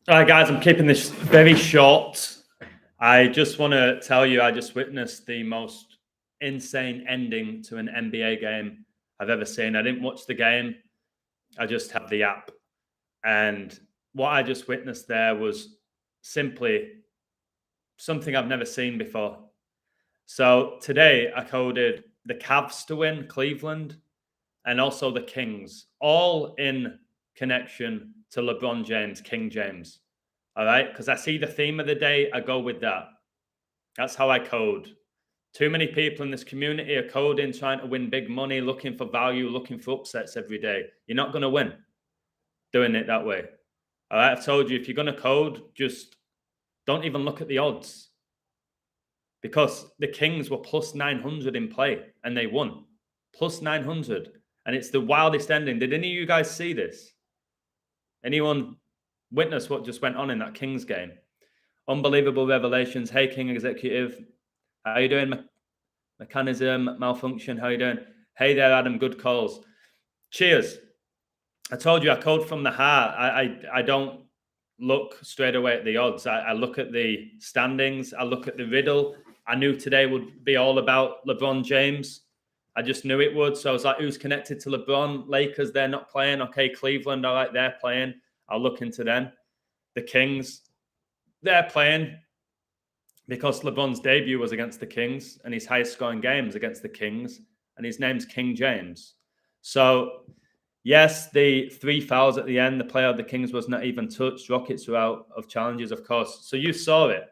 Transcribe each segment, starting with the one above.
All right, guys, I'm keeping this very short. I just want to tell you, I just witnessed the most insane ending to an NBA game I've ever seen. I didn't watch the game. I just have the app. And what I just witnessed there was simply something I've never seen before. So today I coded the Cavs to win, Cleveland, and also the Kings, all in connection to LeBron James, King James. All right, because I see the theme of the day, I go with that. That's how I code. Too many people in this community are coding, trying to win big money, looking for value, looking for upsets every day. You're not going to win doing it that way. All right, I've told you, if you're going to code, just don't even look at the odds. Because the Kings were plus 900 in play and they won. Plus 900. And it's the wildest ending. Did any of you guys see this? Anyone witness what just went on in that Kings game? Unbelievable revelations. Hey, King Executive. How you doing? Mechanism, malfunction. How you doing? Hey there, Adam. Good calls. Cheers. I told you I code from the heart. I don't look straight away at the odds. I look at the standings. I look at the riddle. I knew today would be all about LeBron James. I just knew it would. So I was like, who's connected to LeBron? Lakers, they're not playing. Okay, Cleveland, all right, they're playing. I'll look into them. The Kings, they're playing because LeBron's debut was against the Kings and his highest scoring game was against the Kings, and his name's King James. So, yes, the 3 fouls at the end, the player of the Kings was not even touched. Rockets were out of challenges, of course. So you saw it.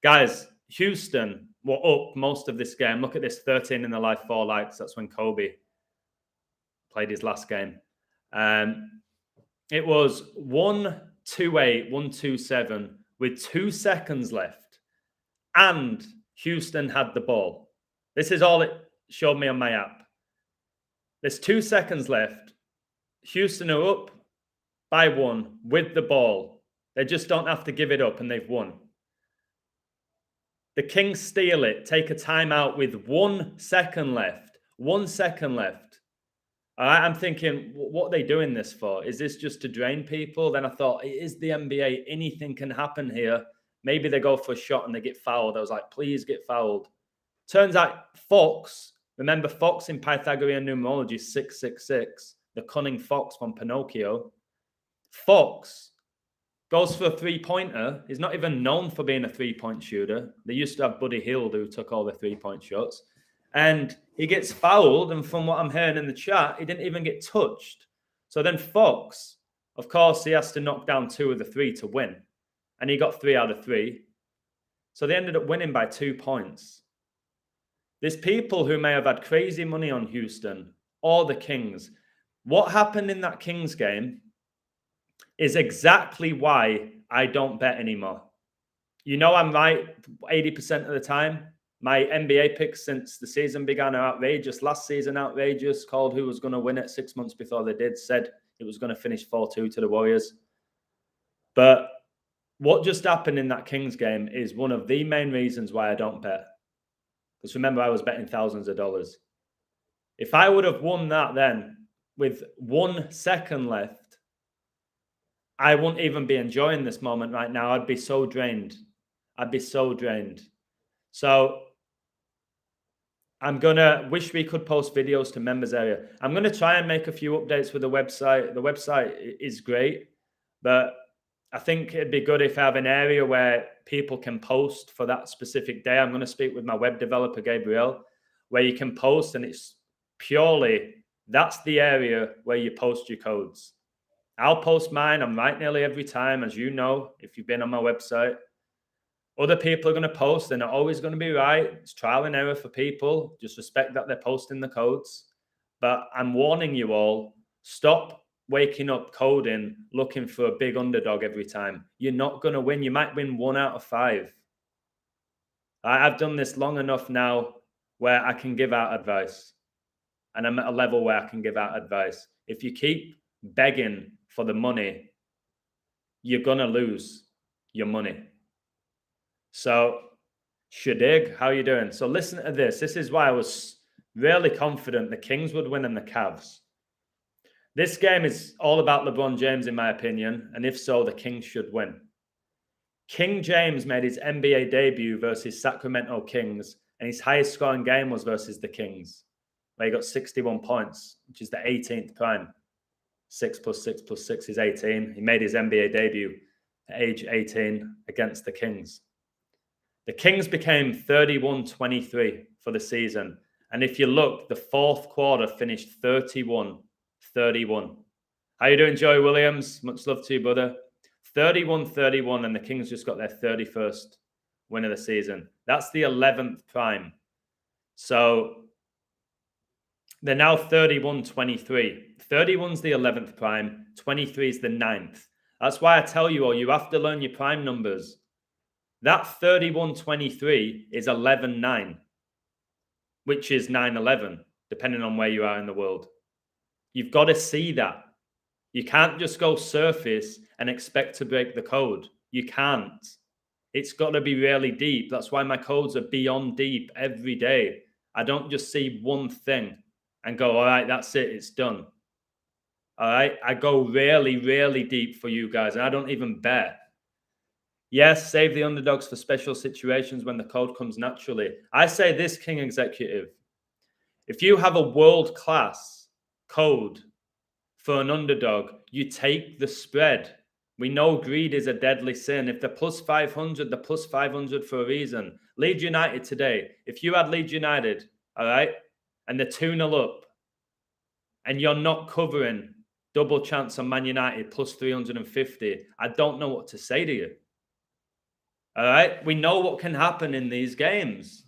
Guys, Houston were up most of this game. Look at this, 13 in the life, 4 likes. That's when Kobe played his last game. It was 1-2-8, 1-2-7 with 2 seconds left. And Houston had the ball. This is all it showed me on my app. There's 2 seconds left. Houston are up by 1 with the ball. They just don't have to give it up, and they've won. The Kings steal it, take a timeout with 1 second left. 1 second left. All right, I'm thinking, what are they doing this for? Is this just to drain people? Then I thought, it is the NBA. Anything can happen here. Maybe they go for a shot and they get fouled. I was like, please get fouled. Turns out Fox, remember Fox in Pythagorean numerology, 666, the cunning fox from Pinocchio. Fox goes for a three-pointer. He's not even known for being a three-point shooter. They used to have Buddy Hield who took all the three-point shots. And he gets fouled, and from what I'm hearing in the chat, he didn't even get touched. So then Fox, of course, he has to knock down 2 of the 3 to win. And he got 3 out of 3. So they ended up winning by 2 points. There's people who may have had crazy money on Houston or the Kings. What happened in that Kings game is exactly why I don't bet anymore. You know I'm right 80% of the time. My NBA picks since the season began are outrageous. Last season, outrageous. Called who was going to win it 6 months before they did. Said it was going to finish 4-2 to the Warriors. But what just happened in that Kings game is one of the main reasons why I don't bet. Because remember, I was betting thousands of dollars. If I would have won that then with 1 second left, I wouldn't even be enjoying this moment right now. I'd be so drained. I'd be so drained. So I'm going to wish we could post videos to members area. I'm going to try and make a few updates with the website. The website is great, but I think it'd be good if I have an area where people can post for that specific day. I'm going to speak with my web developer, Gabriel, where you can post, and it's purely, that's the area where you post your codes. I'll post mine. I'm right nearly every time, as you know, if you've been on my website. Other people are going to post. They're not always going to be right. It's trial and error for people. Just respect that they're posting the codes. But I'm warning you all, stop waking up coding, looking for a big underdog every time. You're not going to win. You might win 1 out of 5. I've done this long enough now where I can give out advice. And I'm at a level where I can give out advice. If you keep begging for the money, you're going to lose your money. So, Shadig, how are you doing? So listen to this. This is why I was really confident the Kings would win and the Cavs. This game is all about LeBron James, in my opinion, and if so, the Kings should win. King James made his NBA debut versus Sacramento Kings, and his highest scoring game was versus the Kings, where he got 61 points, which is the 18th prime. 6 plus 6 plus 6 is 18. He made his NBA debut at age 18 against the Kings. The Kings became 31-23 for the season. And if you look, the fourth quarter finished 31-31. How you doing, Joey Williams? Much love to you, brother. 31-31, and the Kings just got their 31st win of the season. That's the 11th prime. So they're now 31-23. 31's the 11th prime. 23 is the 9th. That's why I tell you all, you have to learn your prime numbers. That 31-23 is 11-9, which is 9-11, depending on where you are in the world. You've got to see that. You can't just go surface and expect to break the code. You can't. It's got to be really deep. That's why my codes are beyond deep every day. I don't just see one thing and go, all right, that's it, it's done. All right? I go really, really deep for you guys, and I don't even bet. Yes, save the underdogs for special situations when the code comes naturally. I say this, King Executive. If you have a world-class code for an underdog, you take the spread. We know greed is a deadly sin. If they're plus 500, they're plus 500 for a reason. Leeds United today, if you had Leeds United, all right, and they're 2-0 up, and you're not covering double chance on Man United plus 350, I don't know what to say to you. All right, we know what can happen in these games.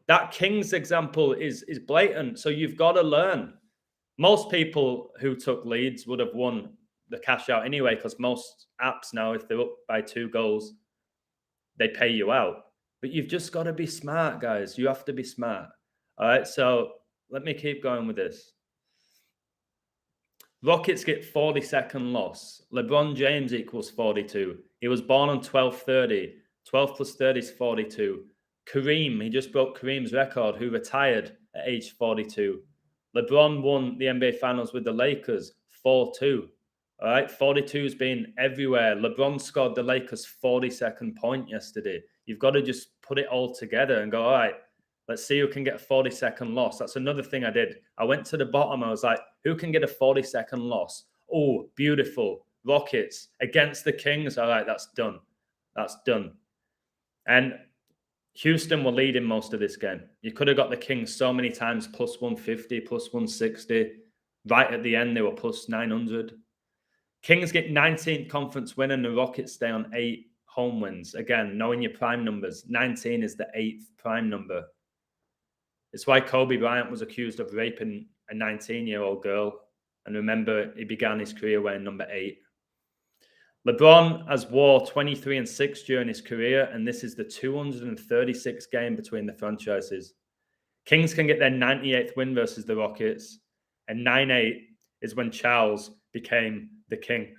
That Kings example is blatant, so you've got to learn. Most people who took Leeds would have won the cash out anyway, because most apps now, if they're up by 2 goals, they pay you out. But you've just got to be smart, guys. You have to be smart. All right, so let me keep going with this. Rockets get 42nd loss. LeBron James equals 42. He was born on 12/30. 12 plus 30 is 42. Kareem, he just broke Kareem's record, who retired at age 42. LeBron won the NBA Finals with the Lakers, 4-2. All right, 42's been everywhere. LeBron scored the Lakers' 42nd point yesterday. You've got to just put it all together and go, all right, let's see who can get a 42nd loss. That's another thing I did. I went to the bottom. I was like, who can get a 42nd loss? Oh, beautiful. Rockets against the Kings. All right, that's done. That's done. And Houston were leading most of this game. You could have got the Kings so many times plus 150, plus 160. Right at the end, they were plus 900. Kings get 19th conference win, and the Rockets stay on 8 home wins. Again, knowing your prime numbers, 19 is the 8th prime number. It's why Kobe Bryant was accused of raping a 19-year-old girl. And remember, he began his career wearing number 8. LeBron has wore 23-6 during his career, and this is the 236th game between the franchises. Kings can get their 98th win versus the Rockets, and 9-8 is when Charles became the king.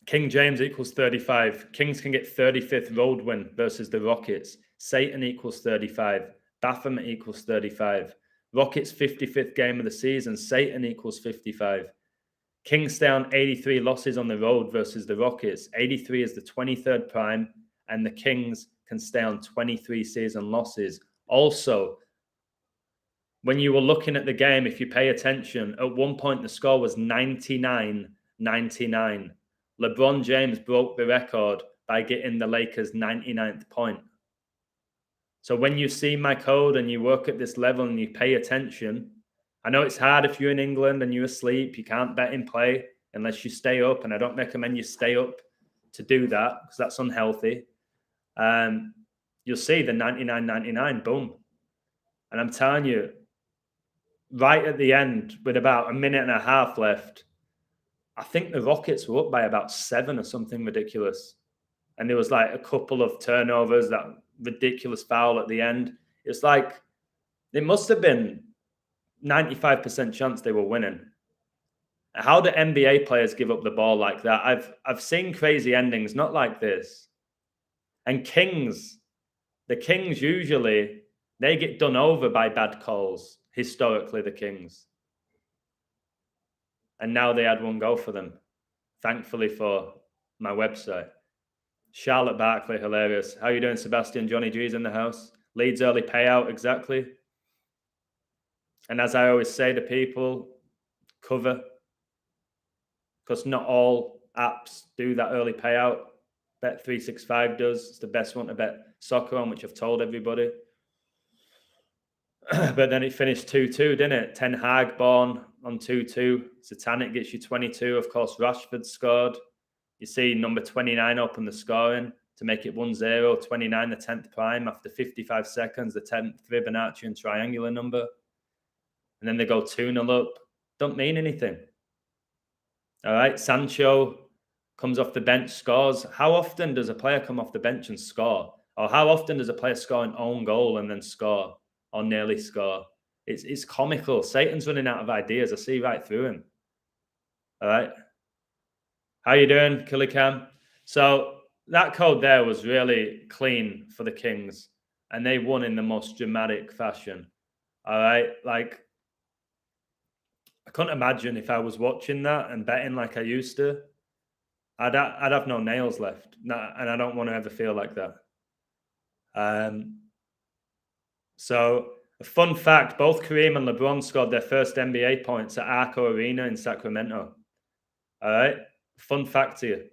King James equals 35. Kings can get 35th road win versus the Rockets. Satan equals 35. Baphomet equals 35. Rockets 55th game of the season. Satan equals 55. Kings stay on 83 losses on the road versus the Rockets. 83 is the 23rd prime, and the Kings can stay on 23 season losses. Also, when you were looking at the game, if you pay attention, at one point the score was 99-99. LeBron James broke the record by getting the Lakers' 99th point. So when you see my code and you work at this level and you pay attention, I know it's hard if you're in England and you're asleep. You can't bet in play unless you stay up, and I don't recommend you stay up to do that because that's unhealthy. You'll see the 99-99, boom. And I'm telling you, right at the end, with about a minute and a half left, I think the Rockets were up by about 7 or something ridiculous. And there was like a couple of turnovers, that ridiculous foul at the end. It's like, it must have been 95% chance they were winning. How do NBA players give up the ball like that? I've seen crazy endings, not like this. And the Kings usually, they get done over by bad calls. Historically, the Kings. And now they had one go for them, thankfully for my website. Charlotte Barkley, hilarious. How you doing, Sebastian? Johnny G's in the house. Leeds early payout, exactly. And as I always say to people, cover. Because not all apps do that early payout. Bet365 does. It's the best one to bet soccer on, which I've told everybody. But then it finished 2-2, didn't it? Ten Hag born on 2-2. Satanic gets you 22. Of course, Rashford scored. You see number 29 open the scoring to make it 1-0. 29, the 10th prime. After 55 seconds, the 10th Fibonacci and triangular number. And then they go 2-0 up. Don't mean anything. All right, Sancho comes off the bench, scores. How often does a player come off the bench and score? Or how often does a player score an own goal and then score or nearly score? It's comical. Satan's running out of ideas. I see right through him. All right. How you doing, Killicam? So that code there was really clean for the Kings, and they won in the most dramatic fashion. All right, like I couldn't imagine if I was watching that and betting like I used to. I'd have no nails left, and I don't want to ever feel like that. So a fun fact: both Kareem and LeBron scored their first NBA points at Arco Arena in Sacramento. All right, fun fact to you: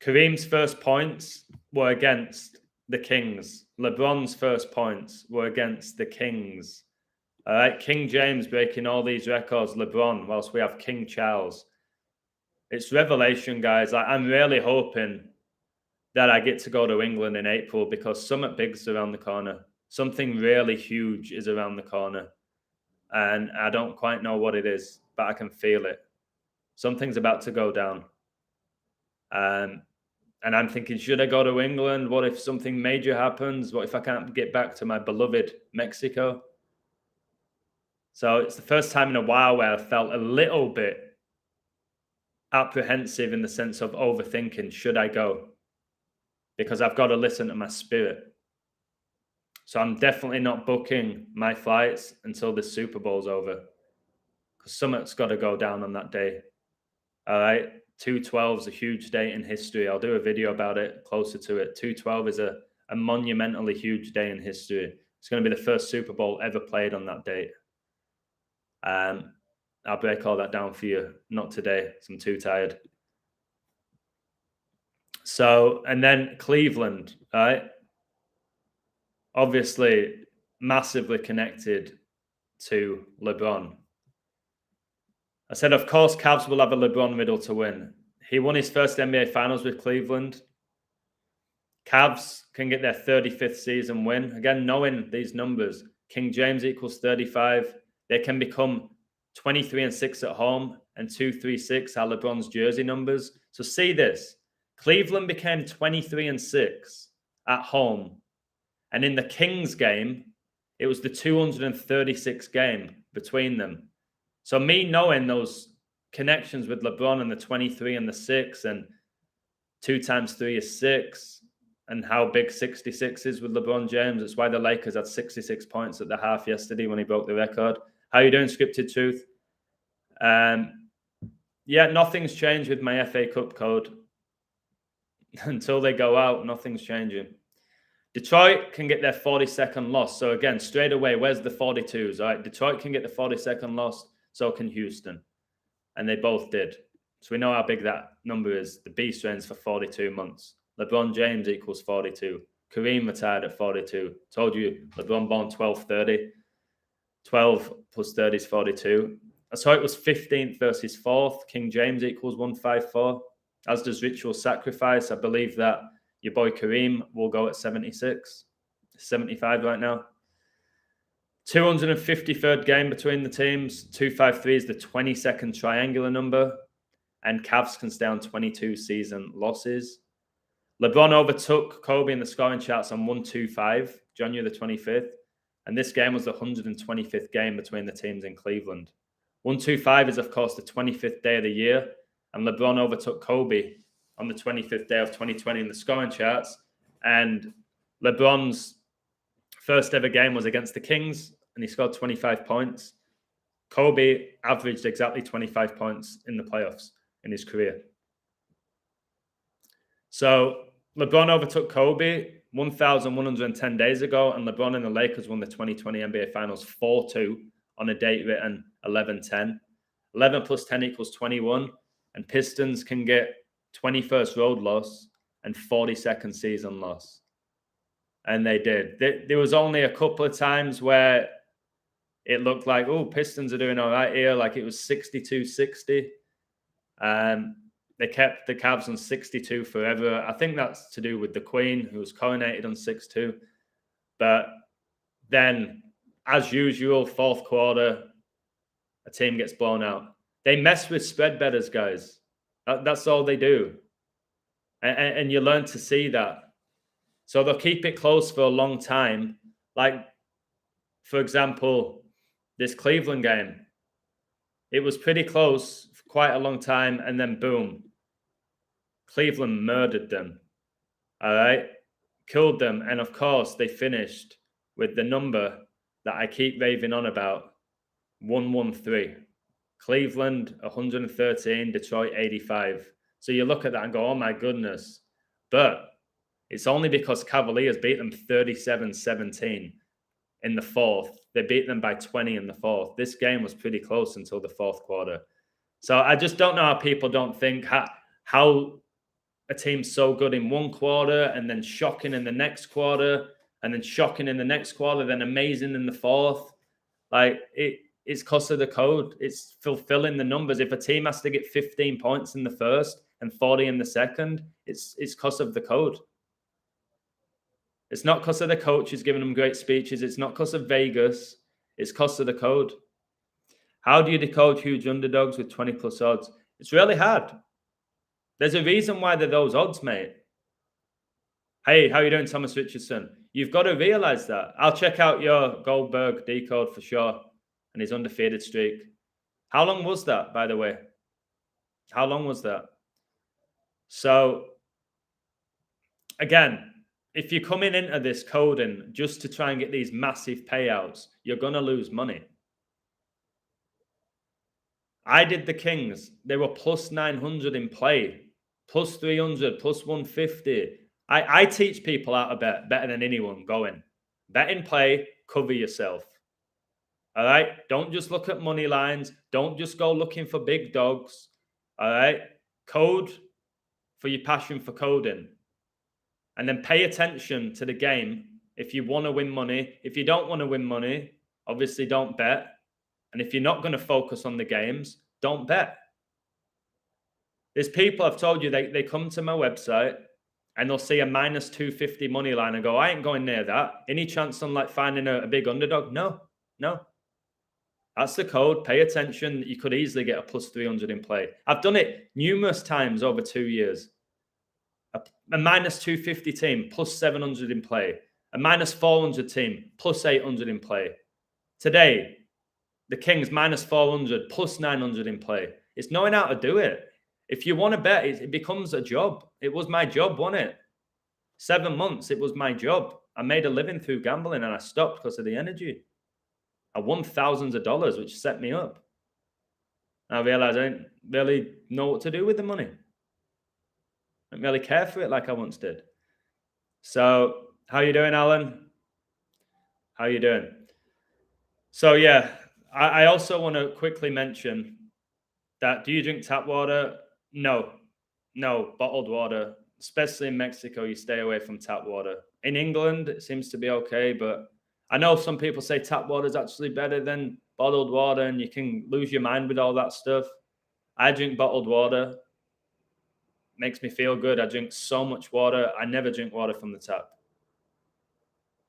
Kareem's first points were against the Kings. LeBron's first points were against the Kings. All right, King James breaking all these records, LeBron, whilst we have King Charles. It's revelation, guys. I'm really hoping that I get to go to England in April because something big's around the corner. Something really huge is around the corner. And I don't quite know what it is, but I can feel it. Something's about to go down. And I'm thinking, should I go to England? What if something major happens? What if I can't get back to my beloved Mexico? So it's the first time in a while where I felt a little bit apprehensive in the sense of overthinking, should I go? Because I've got to listen to my spirit. So I'm definitely not booking my flights until the Super Bowl's over. Because something's got to go down on that day. All right. 2-12 is a huge day in history. I'll do a video about it closer to it. 2-12 is a monumentally huge day in history. It's going to be the first Super Bowl ever played on that date. I'll break all that down for you. Not today, because I'm too tired. So, and then Cleveland, right? Obviously, massively connected to LeBron. I said, of course, Cavs will have a LeBron riddle to win. He won his first NBA Finals with Cleveland. Cavs can get their 35th season win. Again, knowing these numbers, King James equals 35. They can become 23-6 at home and 236 are LeBron's jersey numbers. So see this. Cleveland became 23-6 at home. And in the Kings game, it was the 236 game between them. So me knowing those connections with LeBron and the 23 and the 6 and 2 times 3 is 6 and how big 66 is with LeBron James. That's why the Lakers had 66 points at the half yesterday when he broke the record. How you doing, Scripted Truth? Yeah, nothing's changed with my FA Cup code. Until they go out, nothing's changing. Detroit can get their 42nd loss. So again, straight away, where's the 42s? All right, Detroit can get the 42nd loss. So can Houston. And they both did. So we know how big that number is. The beast reigns for 42 months. LeBron James equals 42. Kareem retired at 42. Told you, LeBron born 12-30. 12 plus 30 is 42. So it was 15th versus 4th. King James equals 154. As does Ritual Sacrifice. I believe that your boy Kareem will go at 76. 75 right now. 253rd game between the teams. 253 is the 22nd triangular number. And Cavs can stay on 22 season losses. LeBron overtook Kobe in the scoring charts on 125, January the 25th. And this game was the 125th game between the teams in Cleveland. 125 is, of course, the 25th day of the year. And LeBron overtook Kobe on the 25th day of 2020 in the scoring charts. And LeBron's first ever game was against the Kings, and he scored 25 points. Kobe averaged exactly 25 points in the playoffs in his career. So LeBron overtook Kobe 1,110 days ago, and LeBron and the Lakers won the 2020 NBA Finals 4-2 on a date written 11-10. 11 plus 10 equals 21, and Pistons can get 21st road loss and 42nd season loss. And they did. There was only a couple of times where it looked like, oh, Pistons are doing all right here. Like it was 62-60. They kept the Cavs on 62 forever. I think that's to do with the Queen, who was coronated on 6-2. But then, as usual, fourth quarter, a team gets blown out. They mess with spread bettors, guys. That's all they do. And you learn to see that. So they'll keep it close for a long time. Like, for example, this Cleveland game. It was pretty close for quite a long time, and then boom. Cleveland murdered them. All right? Killed them. And of course, they finished with the number that I keep raving on about, 113. Cleveland, 113. Detroit, 85. So you look at that and go, oh my goodness. But it's only because Cavaliers beat them 37-17 in the fourth. They beat them by 20 in the fourth. This game was pretty close until the fourth quarter. So I just don't know how people don't think how a team's so good in one quarter and then shocking in the next quarter and then shocking in the next quarter, then amazing in the fourth. Like it's cost of the code. It's fulfilling the numbers. If a team has to get 15 points in the first and 40 in the second, it's cost of the code. It's not because of the coaches giving them great speeches. It's not because of Vegas. It's cost of the code. How do you decode huge underdogs with 20 plus odds? It's really hard. There's a reason why they're those odds, mate. Hey, how you doing, Thomas Richardson? You've got to realize that. I'll check out your Goldberg decode for sure and his undefeated streak. How long was that, by the way? How long was that? So, again, if you're coming into this coding just to try and get these massive payouts, you're going to lose money. I did the Kings. They were plus 900 in play, plus 300, plus 150. I teach people how to bet better than anyone going. Bet in play, cover yourself. All right? Don't just look at money lines. Don't just go looking for big dogs. All right? Code for your passion for coding. And then pay attention to the game if you want to win money. If you don't want to win money, obviously don't bet. And if you're not going to focus on the games, don't bet. There's people, I've told you, they come to my website and they'll see a minus 250 money line and go, I ain't going near that. Any chance on like finding a big underdog? No. That's the code. Pay attention. You could easily get a plus 300 in play. I've done it numerous times over 2 years. A minus 250 team, plus 700 in play. A minus 400 team, plus 800 in play. Today, the Kings minus 400, plus 900 in play. It's knowing how to do it. If you want to bet, it becomes a job. It was my job, wasn't it? 7 months, it was my job. I made a living through gambling and I stopped because of the energy. I won thousands of dollars, which set me up. I realized I didn't really know what to do with the money. I didn't really care for it like I once did. So, how you doing, Alan? How you doing? So, yeah, I also want to quickly mention that, do you drink tap water? No, bottled water. Especially in Mexico, you stay away from tap water. In England, it seems to be okay, but I know some people say tap water is actually better than bottled water and you can lose your mind with all that stuff. I drink bottled water. Makes me feel good. I drink so much water. I never drink water from the tap.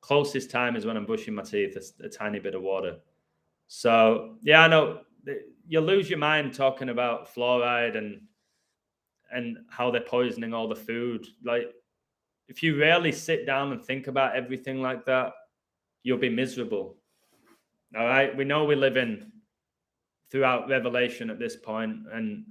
Closest time is when I'm brushing my teeth, a tiny bit of water. So, yeah, I know you lose your mind talking about fluoride and how they're poisoning all the food. Like, if you rarely sit down and think about everything like that, you'll be miserable. All right? We know we live in throughout Revelation at this point, and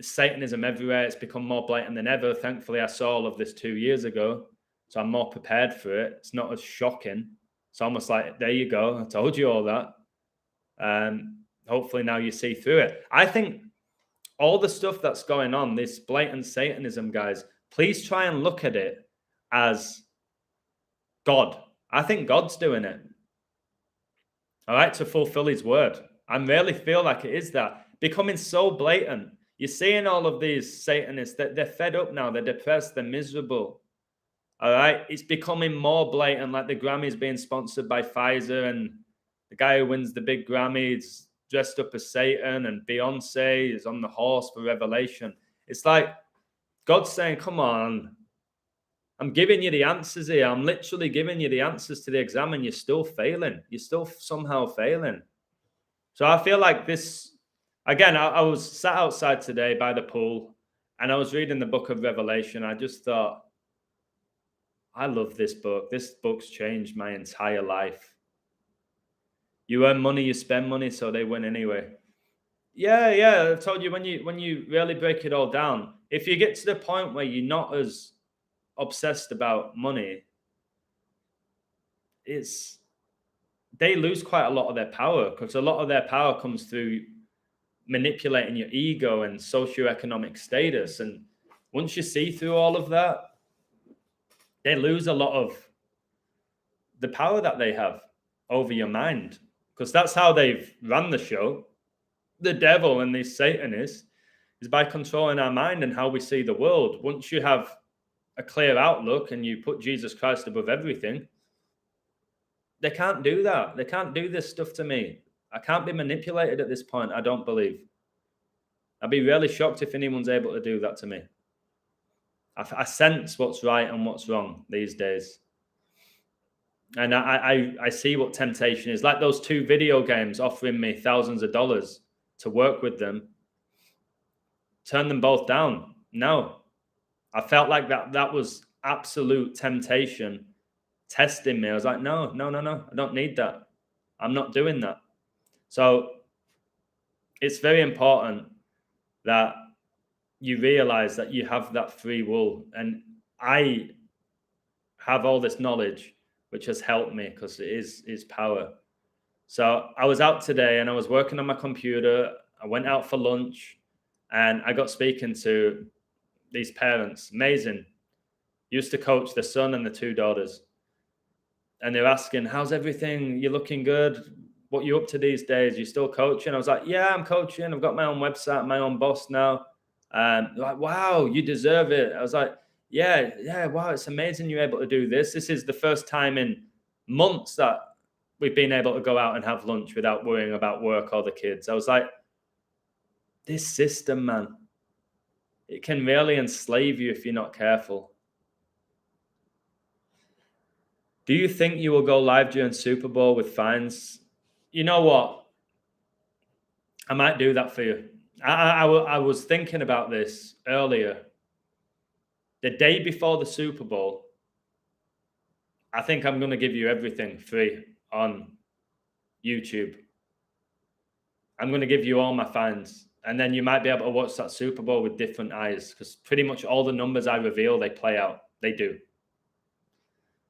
Satanism everywhere. It's become more blatant than ever. Thankfully, I saw all of this 2 years ago, so I'm more prepared for it. It's not as shocking. It's almost like, there you go. I told you all that. Hopefully now you see through it. I think all the stuff that's going on, this blatant Satanism, guys, please try and look at it as God. I think God's doing it. All right, to fulfill his word. I really feel like it is that. Becoming so blatant. You're seeing all of these Satanists that they're fed up now, they're depressed, they're miserable. All right, it's becoming more blatant, like the Grammys being sponsored by Pfizer, and the guy who wins the big Grammy is dressed up as Satan, and Beyonce is on the horse for Revelation. It's like God's saying, come on, I'm giving you the answers here. I'm literally giving you the answers to the exam, and you're still failing. You're still somehow failing. So I feel like this, again, I was sat outside today by the pool, and I was reading the book of Revelation. I just thought, I love this book. This book's changed my entire life. You earn money, you spend money, so they win anyway. Yeah. I've told you, when you really break it all down, if you get to the point where you're not as obsessed about money, they lose quite a lot of their power, because a lot of their power comes through manipulating your ego and socioeconomic status. And once you see through all of that, they lose a lot of the power that they have over your mind, because that's how they've run the show. The devil and these Satanists is by controlling our mind and how we see the world. Once you have a clear outlook and you put Jesus Christ above everything, they can't do that. They can't do this stuff to me. I can't be manipulated at this point, I don't believe. I'd be really shocked if anyone's able to do that to me. I sense what's right and what's wrong these days. And I see what temptation is. Like those 2 video games offering me thousands of dollars to work with them. Turn them both down. No. I felt like that was absolute temptation testing me. I was like, no. I don't need that. I'm not doing that. So it's very important that you realize that you have that free will. And I have all this knowledge, which has helped me, because it is power. So I was out today and I was working on my computer. I went out for lunch and I got speaking to these parents. Amazing. Used to coach the son and the 2 daughters. And they're asking, how's everything? You're looking good. What you up to these days? You still coaching? I was like, yeah, I'm coaching. I've got my own website, my own boss now. Like, wow, you deserve it. I was like, yeah, wow, it's amazing you're able to do this. This is the first time in months that we've been able to go out and have lunch without worrying about work or the kids. I was like, this system, man, it can really enslave you if you're not careful. Do you think you will go live during Super Bowl with fines? You know what? I might do that for you. I was thinking about this earlier. The day before the Super Bowl, I think I'm going to give you everything free on YouTube. I'm going to give you all my fans. And then you might be able to watch that Super Bowl with different eyes, because pretty much all the numbers I reveal, they play out. They do.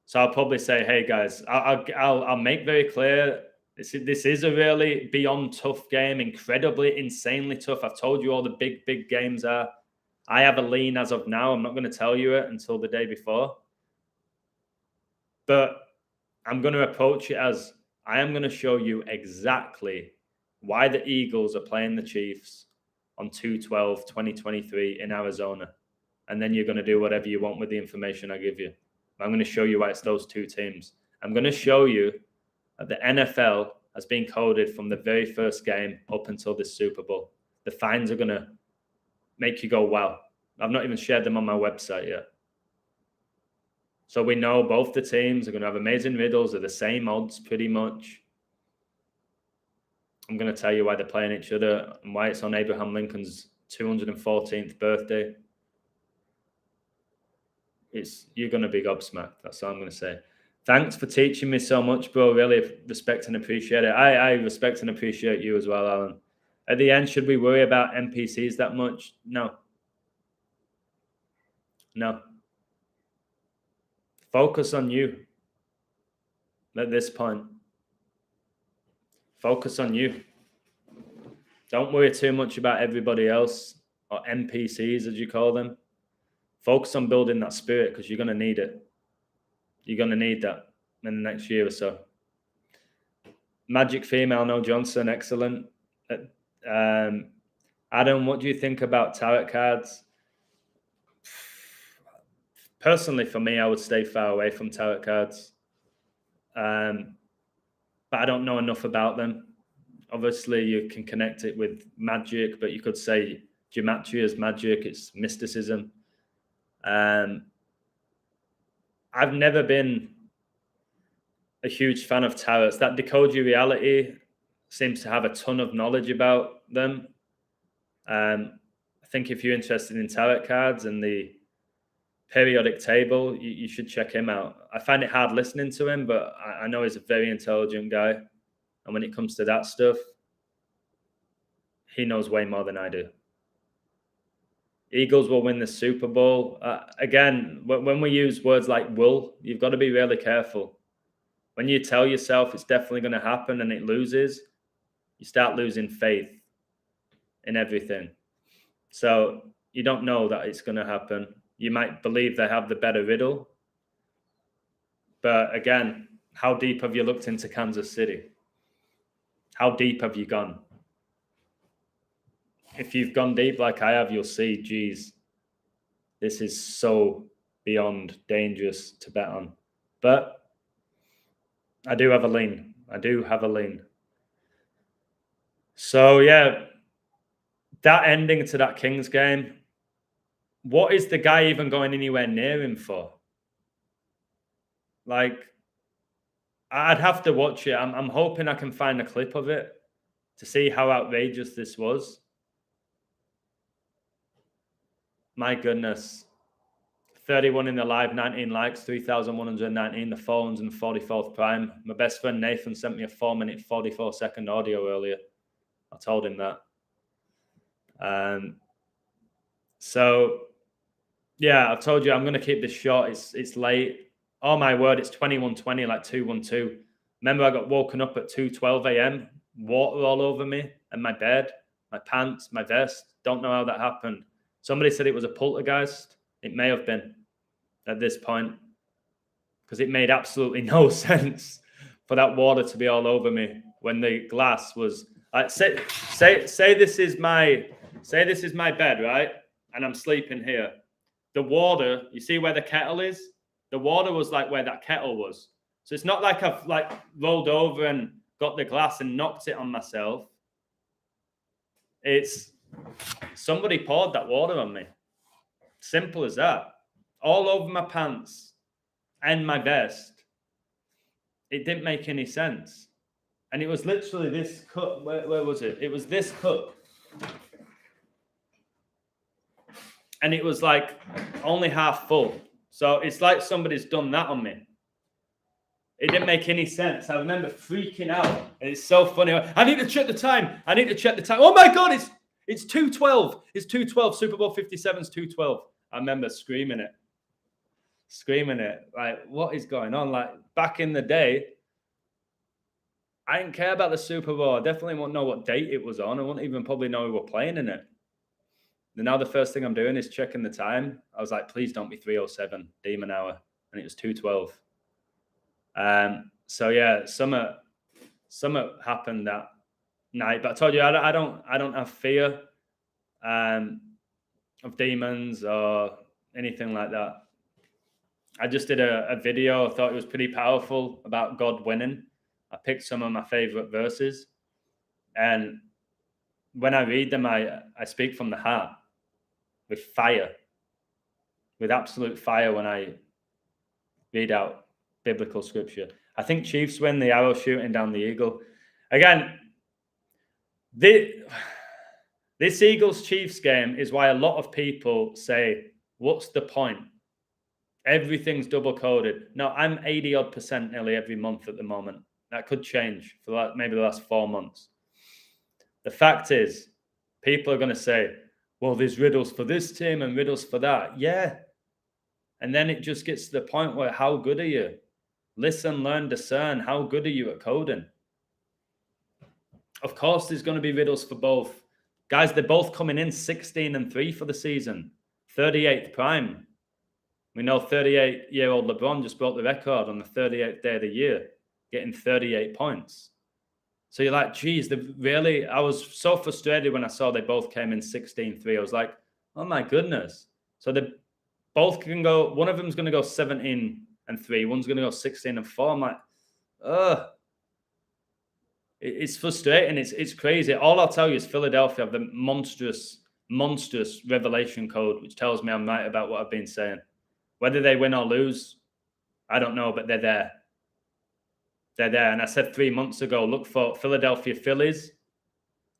So I'll probably say, hey, guys, I'll make very clear, this is a really beyond tough game, incredibly, insanely tough. I've told you all the big games are. I have a lean as of now. I'm not going to tell you it until the day before. But I'm going to approach it as, I am going to show you exactly why the Eagles are playing the Chiefs on 2/12/2023 in Arizona. And then you're going to do whatever you want with the information I give you. I'm going to show you why it's those 2 teams. I'm going to show you that the NFL has been coded from the very first game up until this Super Bowl. The fines are going to make you go, wow. I've not even shared them on my website yet. So we know both the teams are going to have amazing riddles. They're the same odds pretty much. I'm going to tell you why they're playing each other and why it's on Abraham Lincoln's 214th birthday. You're going to be gobsmacked. That's all I'm going to say. Thanks for teaching me so much, bro. Really respect and appreciate it. I respect and appreciate you as well, Alan. At the end, should we worry about NPCs that much? No. Focus on you at this point. Focus on you. Don't worry too much about everybody else, or NPCs, as you call them. Focus on building that spirit, because you're going to need it. You're going to need that in the next year or so. Magic Female, No Johnson, excellent. Adam, what do you think about tarot cards? Personally, for me, I would stay far away from tarot cards. But I don't know enough about them. Obviously, you can connect it with magic, but you could say gematria is magic. It's mysticism. I've never been a huge fan of tarots. That Decode Your Reality seems to have a ton of knowledge about them. I think if you're interested in tarot cards and the periodic table, you should check him out. I find it hard listening to him, but I know he's a very intelligent guy. And when it comes to that stuff, he knows way more than I do. Eagles will win the Super Bowl. Again, when we use words like will, you've got to be really careful. When you tell yourself it's definitely going to happen and it loses, you start losing faith in everything. So you don't know that it's going to happen. You might believe they have the better riddle. But again, how deep have you looked into Kansas City? How deep have you gone? If you've gone deep like I have, you'll see, geez, this is so beyond dangerous to bet on. But I do have a lean. So, yeah, that ending to that Kings game, what is the guy even going anywhere near him for? Like, I'd have to watch it. I'm hoping I can find a clip of it to see how outrageous this was. My goodness. 31 in the live, 19 likes, 3,119, the phones and 44th prime. My best friend Nathan sent me a 4-minute, 44-second audio earlier. I told him that. So, yeah, I've told you I'm going to keep this short. It's late. Oh, my word, it's 21:20, like 2:12. Remember, I got woken up at 2:12 a.m., water all over me and my bed, my pants, my vest. Don't know how that happened. Somebody said it was a poltergeist. It may have been at this point, because it made absolutely no sense for that water to be all over me when the glass was. Say this is my bed, right? And I'm sleeping here. The water, you see where the kettle is? The water was like where that kettle was. So it's not like I've like rolled over and got the glass and knocked it on myself. It's somebody poured that water on me. Simple as that. All over my pants and my vest. It didn't make any sense. And it was literally this cup. Where was it? It was this cup. And it was like only half full. So it's like somebody's done that on me. It didn't make any sense. I remember freaking out. And it's so funny. I need to check the time. Oh my God, it's 2:12. It's 2:12. Super Bowl 57's 2:12. I remember screaming it. Like, what is going on? Like, back in the day, I didn't care about the Super Bowl. I definitely won't know what date it was on. I wouldn't even probably know who were playing in it. And now the first thing I'm doing is checking the time. I was like, please don't be 3:07, demon hour. And it was 2:12. So yeah, summer happened that night. But I told you, I don't have fear of demons or anything like that. I just did a video. I thought it was pretty powerful about God winning. I picked some of my favorite verses, and when I read them, I speak from the heart with fire, with absolute fire when I read out biblical scripture. I think Chiefs win, the arrow shooting down the eagle. Again, this Eagles-Chiefs game is why a lot of people say, what's the point? Everything's double-coded. No, I'm 80-odd% nearly every month at the moment. That could change for maybe the last 4 months. The fact is, people are going to say, well, there's riddles for this team and riddles for that. Yeah. And then it just gets to the point where, how good are you? Listen, learn, discern. How good are you at coding? Of course, there's going to be riddles for both. Guys, they're both coming in 16-3 for the season. 38th prime. We know 38-year-old LeBron just broke the record on the 38th day of the year, getting 38 points. So you're like, geez, I was so frustrated when I saw they both came in 16-3. I was like, oh my goodness. So they both can go, one of them's going to go 17-3, one's going to go 16-4. I'm like, ugh. It's frustrating. It's crazy. All I'll tell you is Philadelphia have the monstrous revelation code, which tells me I'm right about what I've been saying. Whether they win or lose, I don't know, but they're there. They're there. And I said 3 months ago, look for Philadelphia Phillies,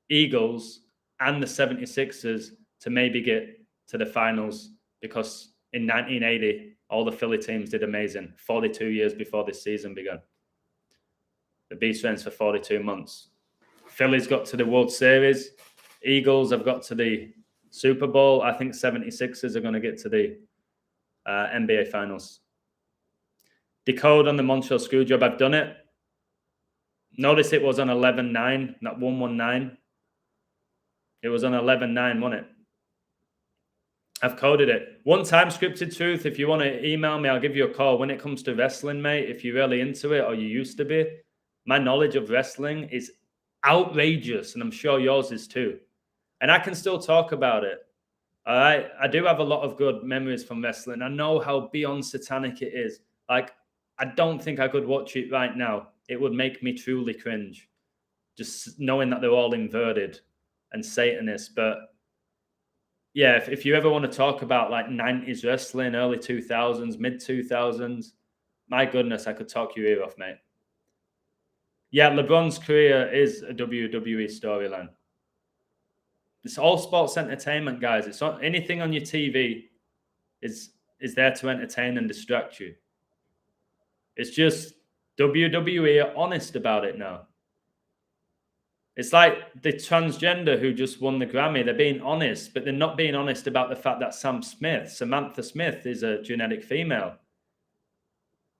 Eagles, and the 76ers to maybe get to the finals, because in 1980, all the Philly teams did amazing, 42 years before this season began. The beast reigns for 42 months. Phillies got to the World Series. Eagles have got to the Super Bowl. I think 76ers are going to get to the NBA Finals. Decode on the Montreal Screwjob. I've done it. Notice it was on 11-9, not 119. It was on 11-9, wasn't it? I've coded it. One time, Scripted Truth, if you want to email me, I'll give you a call. When it comes to wrestling, mate, if you're really into it or you used to be, my knowledge of wrestling is outrageous, and I'm sure yours is too. And I can still talk about it. All right? I do have a lot of good memories from wrestling. I know how beyond satanic it is. Like, I don't think I could watch it right now. It would make me truly cringe, just knowing that they're all inverted and Satanists. But yeah, if you ever want to talk about like 90s wrestling, early 2000s, mid 2000s, my goodness, I could talk your ear off, mate. Yeah, LeBron's career is a WWE storyline. It's all sports entertainment, guys. It's not anything on your TV is there to entertain and distract you. It's just WWE are honest about it now. It's like the transgender who just won the Grammy. They're being honest, but they're not being honest about the fact that Samantha Smith is a genetic female.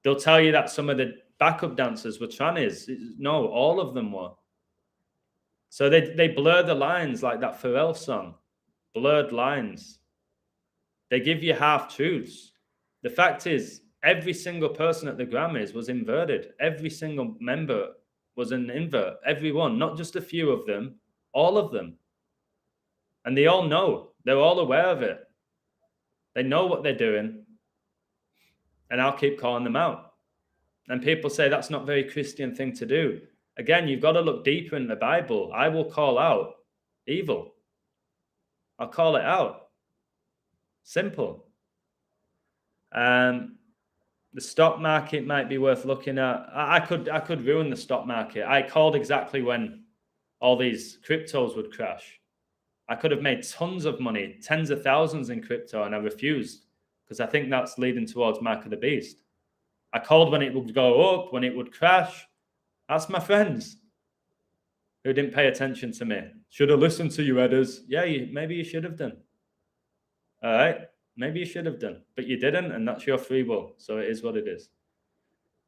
They'll tell you that some of the backup dancers were trannies. No, all of them were. So they blur the lines like that Pharrell song. Blurred lines. They give you half-truths. The fact is, every single person at the Grammys was inverted. Every single member was an invert. Everyone, not just a few of them, all of them. And they all know. They're all aware of it. They know what they're doing. And I'll keep calling them out. And people say that's not a very Christian thing to do. Again, you've got to look deeper in the Bible. I will call out evil. I'll call it out. Simple. The stock market might be worth looking at. I could ruin the stock market. I called exactly when all these cryptos would crash. I could have made tons of money, tens of thousands in crypto, and I refused because I think that's leading towards Mark of the Beast. I called when it would go up, when it would crash. That's my friends who didn't pay attention to me. Should have listened to you, Edders. Yeah, maybe you should have done. All right. Maybe you should have done, but you didn't, and that's your free will. So it is what it is.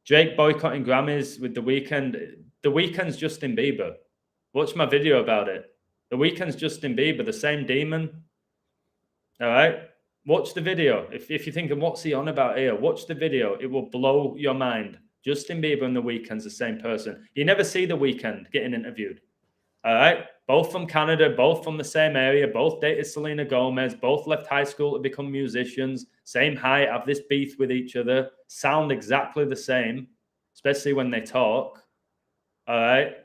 Drake boycotting Grammys with The Weeknd. The Weeknd's Justin Bieber. Watch my video about it. The Weeknd's Justin Bieber, the same demon. All right? Watch the video. If you're thinking, what's he on about here? Watch the video. It will blow your mind. Justin Bieber and The Weeknd's the same person. You never see The Weeknd getting interviewed. All right? Both from Canada, both from the same area, both dated Selena Gomez, both left high school to become musicians, same height, have this beef with each other, sound exactly the same, especially when they talk. All right?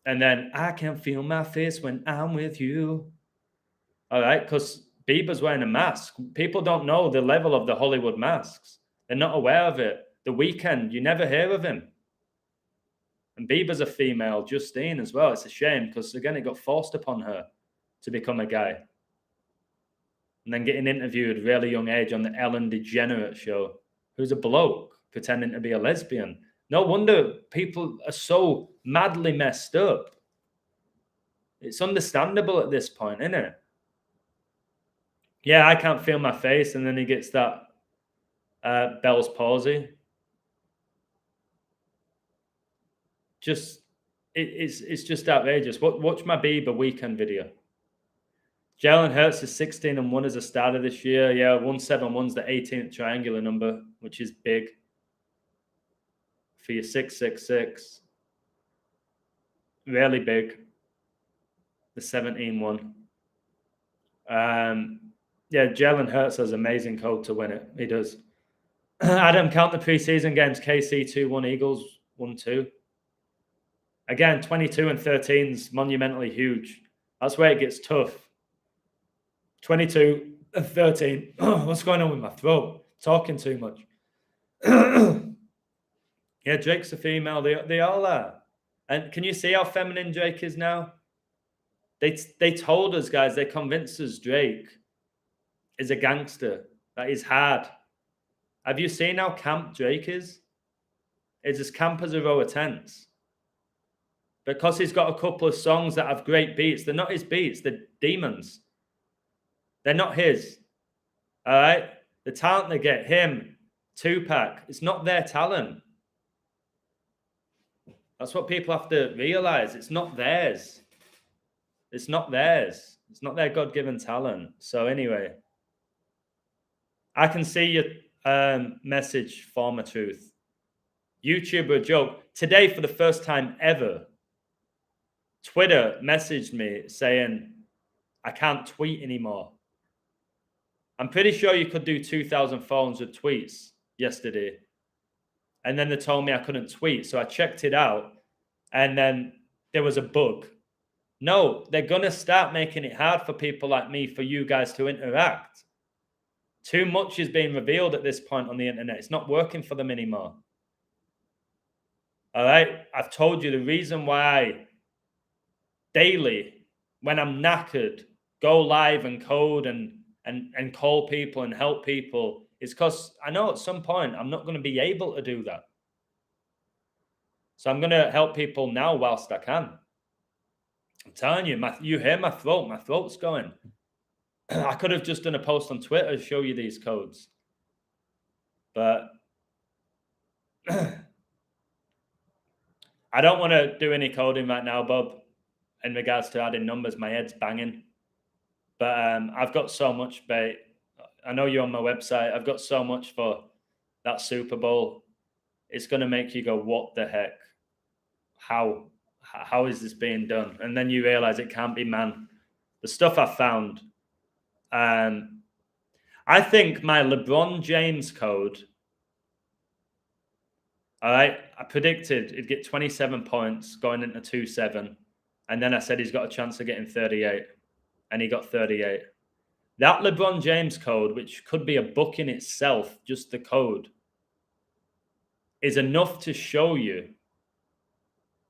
And then, I can feel my face when I'm with you. All right? Because Bieber's wearing a mask. People don't know the level of the Hollywood masks. They're not aware of it. The Weeknd, you never hear of him. And Bieber's a female, Justine as well. It's a shame because, again, it got forced upon her to become a guy. And then getting interviewed at a really young age on the Ellen DeGeneres show, who's a bloke pretending to be a lesbian. No wonder people are so madly messed up. It's understandable at this point, isn't it? Yeah, I can't feel my face. And then he gets that Bell's palsy. Just It's just outrageous. Watch my Bieber weekend video. Jalen Hurts is 16-1 as a starter this year. Yeah, 171's the 18th triangular number, which is big for your 666. Really big. The 17-1. Yeah, Jalen Hurts has amazing code to win it. He does. Adam, count the preseason games. KC 2-1, Eagles 1-2. Again, 22 and 13 is monumentally huge. That's where it gets tough. 22 and 13. What's going on with my throat? Talking too much. Yeah, Drake's a female. They all are. And can you see how feminine Drake is now? They told us, guys, they convinced us Drake is a gangster. That is hard. Have you seen how camp Drake is? It's as camp as a row of tents. Because he's got a couple of songs that have great beats. They're not his beats, they're demons. They're not his. All right? The talent they get, him, Tupac, it's not their talent. That's what people have to realize. It's not theirs. It's not theirs. It's not their God-given talent. So anyway, I can see your message, Former Truth. YouTuber joke. Today, for the first time ever, Twitter messaged me saying, I can't tweet anymore. I'm pretty sure you could do 2,400 tweets yesterday. And then they told me I couldn't tweet. So I checked it out. And then there was a bug. No, they're going to start making it hard for people like me, for you guys to interact. Too much is being revealed at this point on the internet. It's not working for them anymore. All right? I've told you the reason why daily, when I'm knackered, go live and code and call people and help people is because I know at some point I'm not going to be able to do that. So I'm going to help people now whilst I can. I'm telling you, you hear my throat. My throat's going. I could have just done a post on Twitter to show you these codes. But I don't want to do any coding right now, Bob, in regards to adding numbers. My head's banging. But I've got so much, babe. I know you're on my website. I've got so much for that Super Bowl. It's going to make you go, what the heck? How is this being done? And then you realize it can't be man. The stuff I found. I think my LeBron James code, all right, I predicted he'd get 27 points going into 2-7. And then I said he's got a chance of getting 38. And he got 38. That LeBron James code, which could be a book in itself, just the code, is enough to show you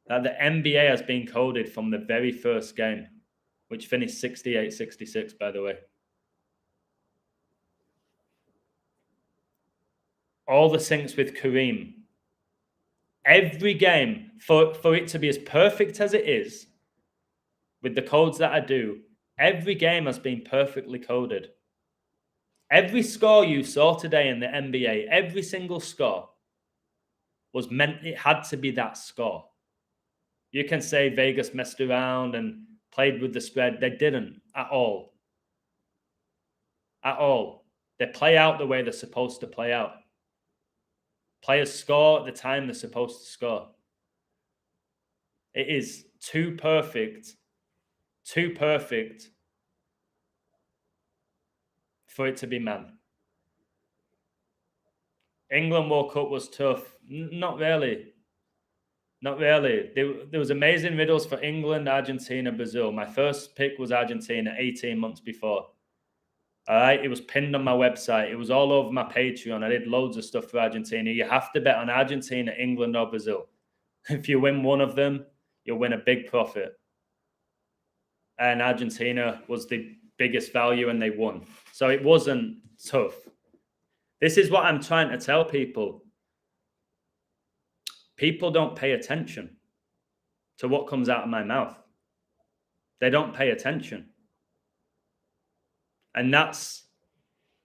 that the NBA has been coded from the very first game, which finished 68-66, by the way. All the syncs with Kareem. Every game, for it to be as perfect as it is, with the codes that I do, every game has been perfectly coded. Every score you saw today in the NBA, every single score was meant, it had to be that score. You can say Vegas messed around and played with the spread. They didn't at all. At all. They play out the way they're supposed to play out. Players score at the time they're supposed to score. It is too perfect for it to be man. England World Cup was tough. Not really. Not really. There was amazing riddles for England, Argentina, Brazil. My first pick was Argentina 18 months before. All right, it was pinned on my website. It was all over my Patreon. I did loads of stuff for Argentina. You have to bet on Argentina, England, or Brazil. If you win one of them, you'll win a big profit. And Argentina was the biggest value and they won. So it wasn't tough. This is what I'm trying to tell people. People don't pay attention to what comes out of my mouth. They don't pay attention. And that's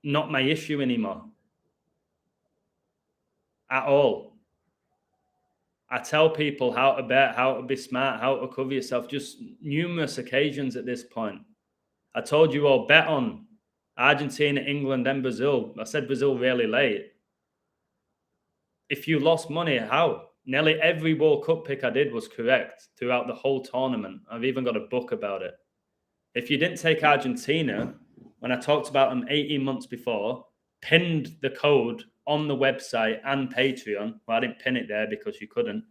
not my issue anymore. At all. I tell people how to bet, how to be smart, how to cover yourself, just numerous occasions at this point. I told you all, bet on Argentina, England, and Brazil. I said Brazil really late. If you lost money, how? Nearly every World Cup pick I did was correct throughout the whole tournament. I've even got a book about it. If you didn't take Argentina, when I talked about them 18 months before, pinned the code on the website and Patreon. Well, I didn't pin it there because you couldn't.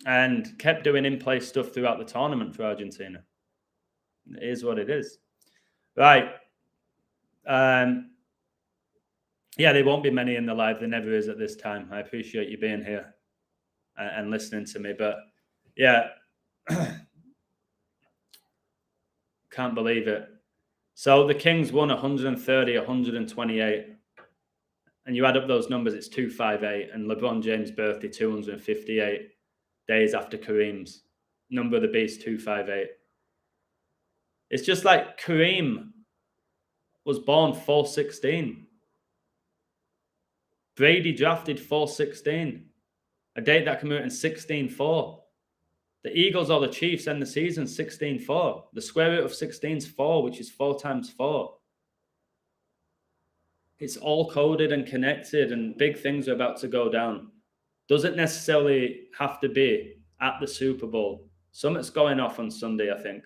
And kept doing in-play stuff throughout the tournament for Argentina. It is what it is. Right. Yeah, there won't be many in the live. There never is at this time. I appreciate you being here and listening to me. But yeah, can't believe it. So the Kings won 130, 128. And you add up those numbers, it's 258. And LeBron James' birthday, 258 days after Kareem's. Number of the beast, 258. It's just like Kareem was born 416. Brady drafted 416, a date that came out in 16-4. The Eagles or the Chiefs end the season 16-4. The square root of 16 is 4, which is 4 times 4. It's all coded and connected, and big things are about to go down. Doesn't necessarily have to be at the Super Bowl. Something's going off on Sunday, I think.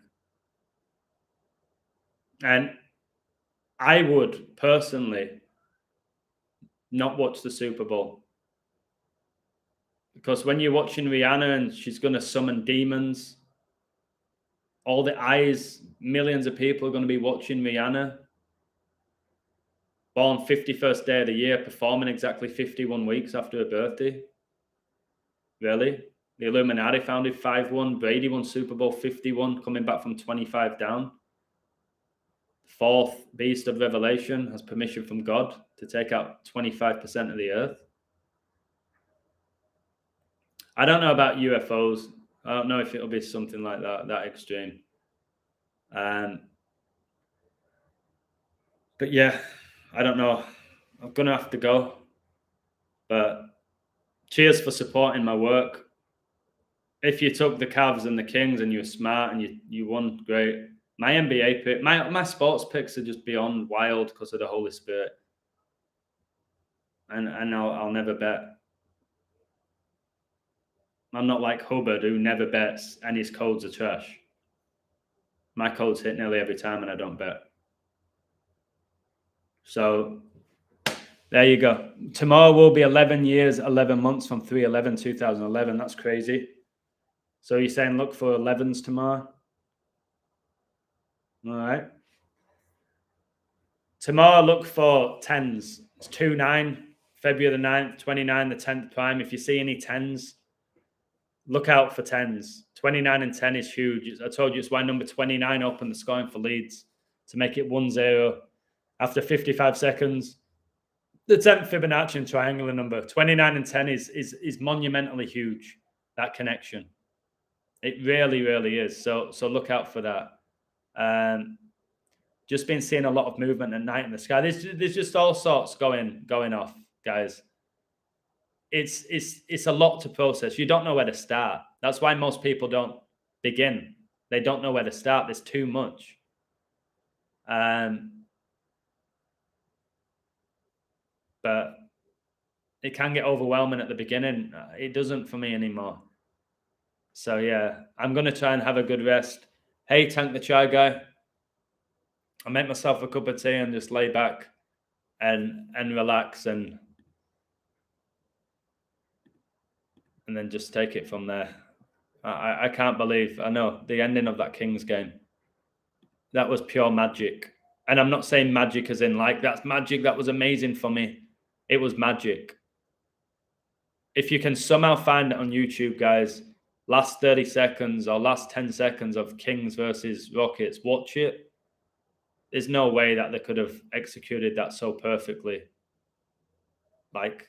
And I would personally not watch the Super Bowl. Because when you're watching Rihanna and she's going to summon demons, all the eyes, millions of people are going to be watching Rihanna. Born 51st day of the year, performing exactly 51 weeks after her birthday. Really? The Illuminati founded 5-1. Brady won Super Bowl 51, coming back from 25 down. Fourth beast of Revelation has permission from God to take out 25% of the earth. I don't know about UFOs. I don't know if it'll be something like that extreme. But yeah, I don't know. I'm going to have to go. But cheers for supporting my work. If you took the Cavs and the Kings and you were smart and you won, great. My NBA pick, my sports picks are just beyond wild because of the Holy Spirit. And I'll never bet. I'm not like Hubbard who never bets and his codes are trash. My codes hit nearly every time and I don't bet. So there you go. Tomorrow will be 11 years, 11 months from 3/11/2011. That's crazy. So you're saying look for 11s tomorrow? All right. Tomorrow look for 10s. It's 2-9, February the 9th, 29, the 10th prime. If you see any 10s, look out for 10s. 29 and 10 is huge. I told you it's why number 29 opened the scoring for Leeds to make it 1-0 after 55 seconds. The 10th Fibonacci and triangular number. 29 and 10 is monumentally huge, that connection. It really, really is. So look out for that. Just been seeing a lot of movement at night in the sky. There's just all sorts going off, guys. It's a lot to process. You don't know where to start. That's why most people don't begin. They don't know where to start. There's too much. But it can get overwhelming at the beginning. It doesn't for me anymore. So yeah, I'm going to try and have a good rest. Hey, Tank the Chai Guy. I make myself a cup of tea and just lay back and relax and then just take it from there. I can't believe, I know, the ending of that Kings game. That was pure magic. And I'm not saying magic as in like, that's magic. That was amazing for me. It was magic. If you can somehow find it on YouTube, guys, last 30 seconds or last 10 seconds of Kings versus Rockets, watch it. There's no way that they could have executed that so perfectly. Like,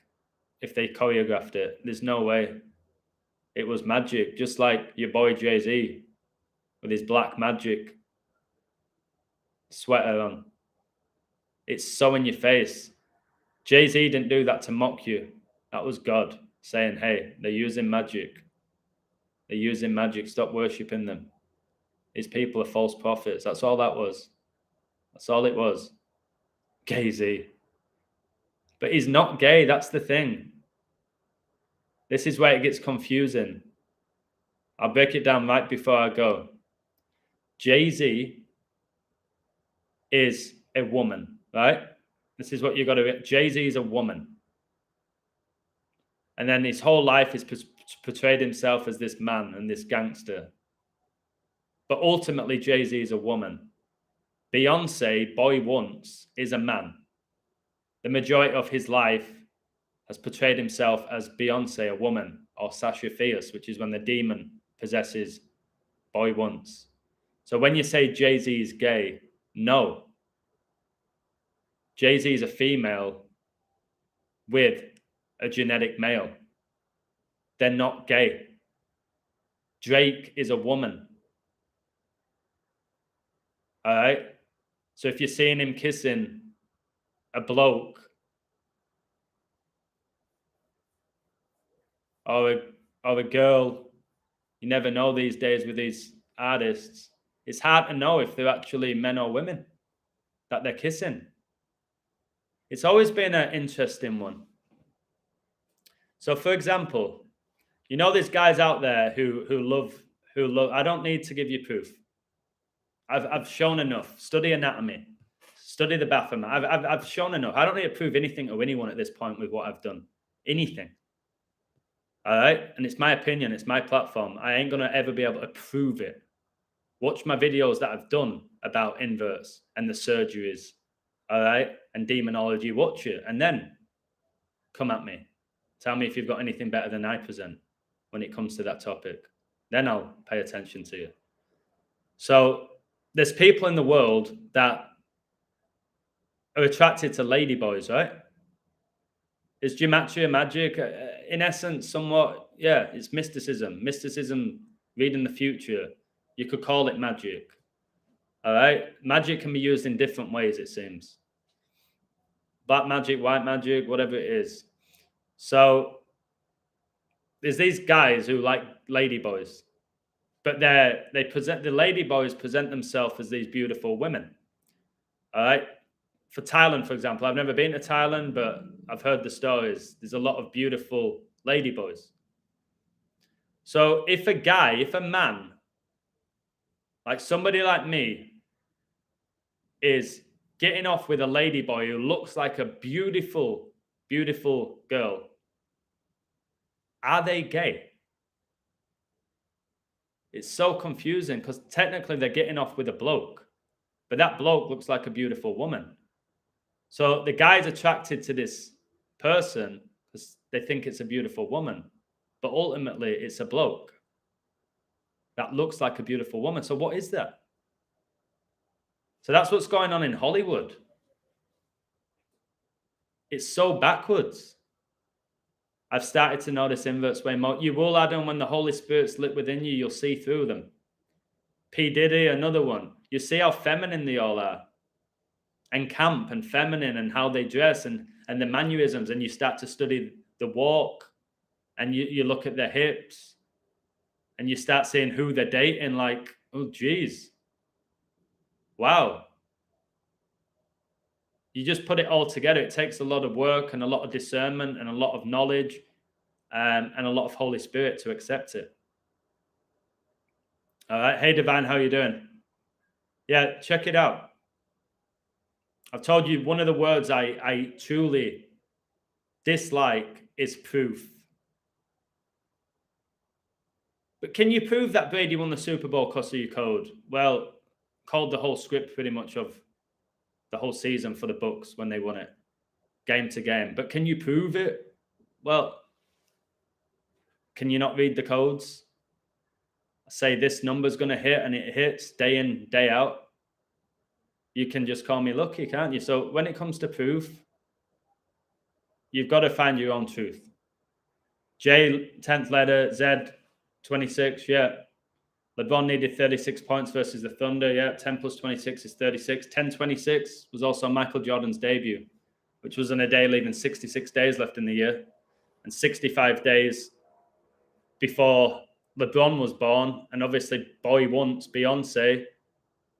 if they choreographed it, there's no way. It was magic, just like your boy Jay-Z with his black magic sweater on. It's so in your face. Jay-Z didn't do that to mock you. That was God. saying, hey, they're using magic. They're using magic. Stop worshipping them. These people are false prophets. That's all that was. That's all it was. Gay-Z. But he's not gay. That's the thing. This is where it gets confusing. I'll break it down right before I go. Jay-Z is a woman, right? This is what you got to get. Jay-Z is a woman. And then his whole life is portrayed himself as this man and this gangster. But ultimately, Jay-Z is a woman. Beyonce, Boy Once, is a man. The majority of his life has portrayed himself as Beyonce, a woman, or Sasha Fierce, which is when the demon possesses Boy Once. So when you say Jay-Z is gay, no. Jay-Z is a female with a genetic male. They're not gay. Drake is a woman. All right? So if you're seeing him kissing a bloke or a girl, you never know these days with these artists. It's hard to know if they're actually men or women that they're kissing. It's always been an interesting one. So, for example, you know, there's guys out there who love. I don't need to give you proof. I've shown enough. Study anatomy. Study the bathroom. I've shown enough. I don't need to prove anything to anyone at this point with what I've done. Anything. All right? And it's my opinion. It's my platform. I ain't going to ever be able to prove it. Watch my videos that I've done about inverts and the surgeries. All right? And demonology. Watch it. And then come at me. Tell me if you've got anything better than I present when it comes to that topic. Then I'll pay attention to you. So there's people in the world that are attracted to ladyboys, right? Is gematria magic? In essence, somewhat, yeah, it's mysticism. Mysticism, reading the future. You could call it magic. All right? Magic can be used in different ways, it seems. Black magic, white magic, whatever it is. So there's these guys who like ladyboys, but the ladyboys present themselves as these beautiful women. All right? For Thailand, for example, I've never been to Thailand, but I've heard the stories. There's a lot of beautiful ladyboys. So if a man, like somebody like me, is getting off with a ladyboy who looks like a beautiful, beautiful girl, are they gay? It's so confusing because technically they're getting off with a bloke, but that bloke looks like a beautiful woman. So the guy's attracted to this person because they think it's a beautiful woman, but ultimately it's a bloke that looks like a beautiful woman. So what is that? So that's what's going on in Hollywood. It's so backwards. I've started to notice inverts way more. You will, Adam, when the Holy Spirit's lit within you, you'll see through them. P. Diddy, another one. You see how feminine they all are. And camp and feminine and how they dress and the mannerisms. And you start to study the walk. And you look at their hips. And you start seeing who they're dating. Like, oh, geez. Wow. You just put it all together. It takes a lot of work and a lot of discernment and a lot of knowledge and a lot of Holy Spirit to accept it. All right. Hey, Divine, how you doing? Yeah, check it out. I've told you one of the words I truly dislike is proof. But can you prove that Brady won the Super Bowl because of your code? Well, called the whole script pretty much of the whole season for the Bucks when they won it, game to game. But can you prove it? Well, can you not read the codes? I say this number's going to hit and it hits day in, day out. You can just call me lucky, can't you? So when it comes to proof, you've got to find your own truth. J, 10th letter, Z, 26, yeah. LeBron needed 36 points versus the Thunder. Yeah, 10 plus 26 is 36. 10-26 was also Michael Jordan's debut, which was on a day leaving 66 days left in the year. And 65 days before LeBron was born, and obviously Boy Once, Beyonce,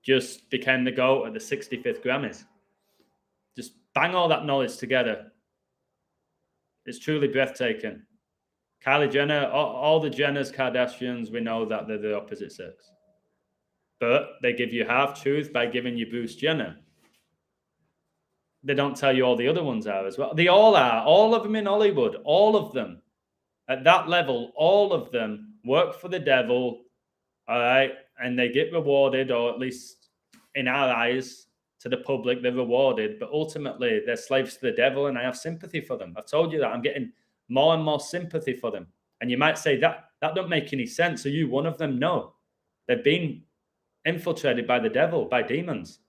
just became the GOAT at the 65th Grammys. Just bang all that knowledge together. It's truly breathtaking. Kylie Jenner, all the Jenners, Kardashians, we know that they're the opposite sex. But they give you half truth by giving you Bruce Jenner. They don't tell you all the other ones are as well. They all are. All of them in Hollywood. All of them. At that level, all of them work for the devil, all right? And they get rewarded, or at least in our eyes, to the public, they're rewarded. But ultimately, they're slaves to the devil, and I have sympathy for them. I've told you that. I'm getting more and more sympathy for them. And you might say, that don't make any sense. Are you one of them? No. They've been infiltrated by the devil, by demons.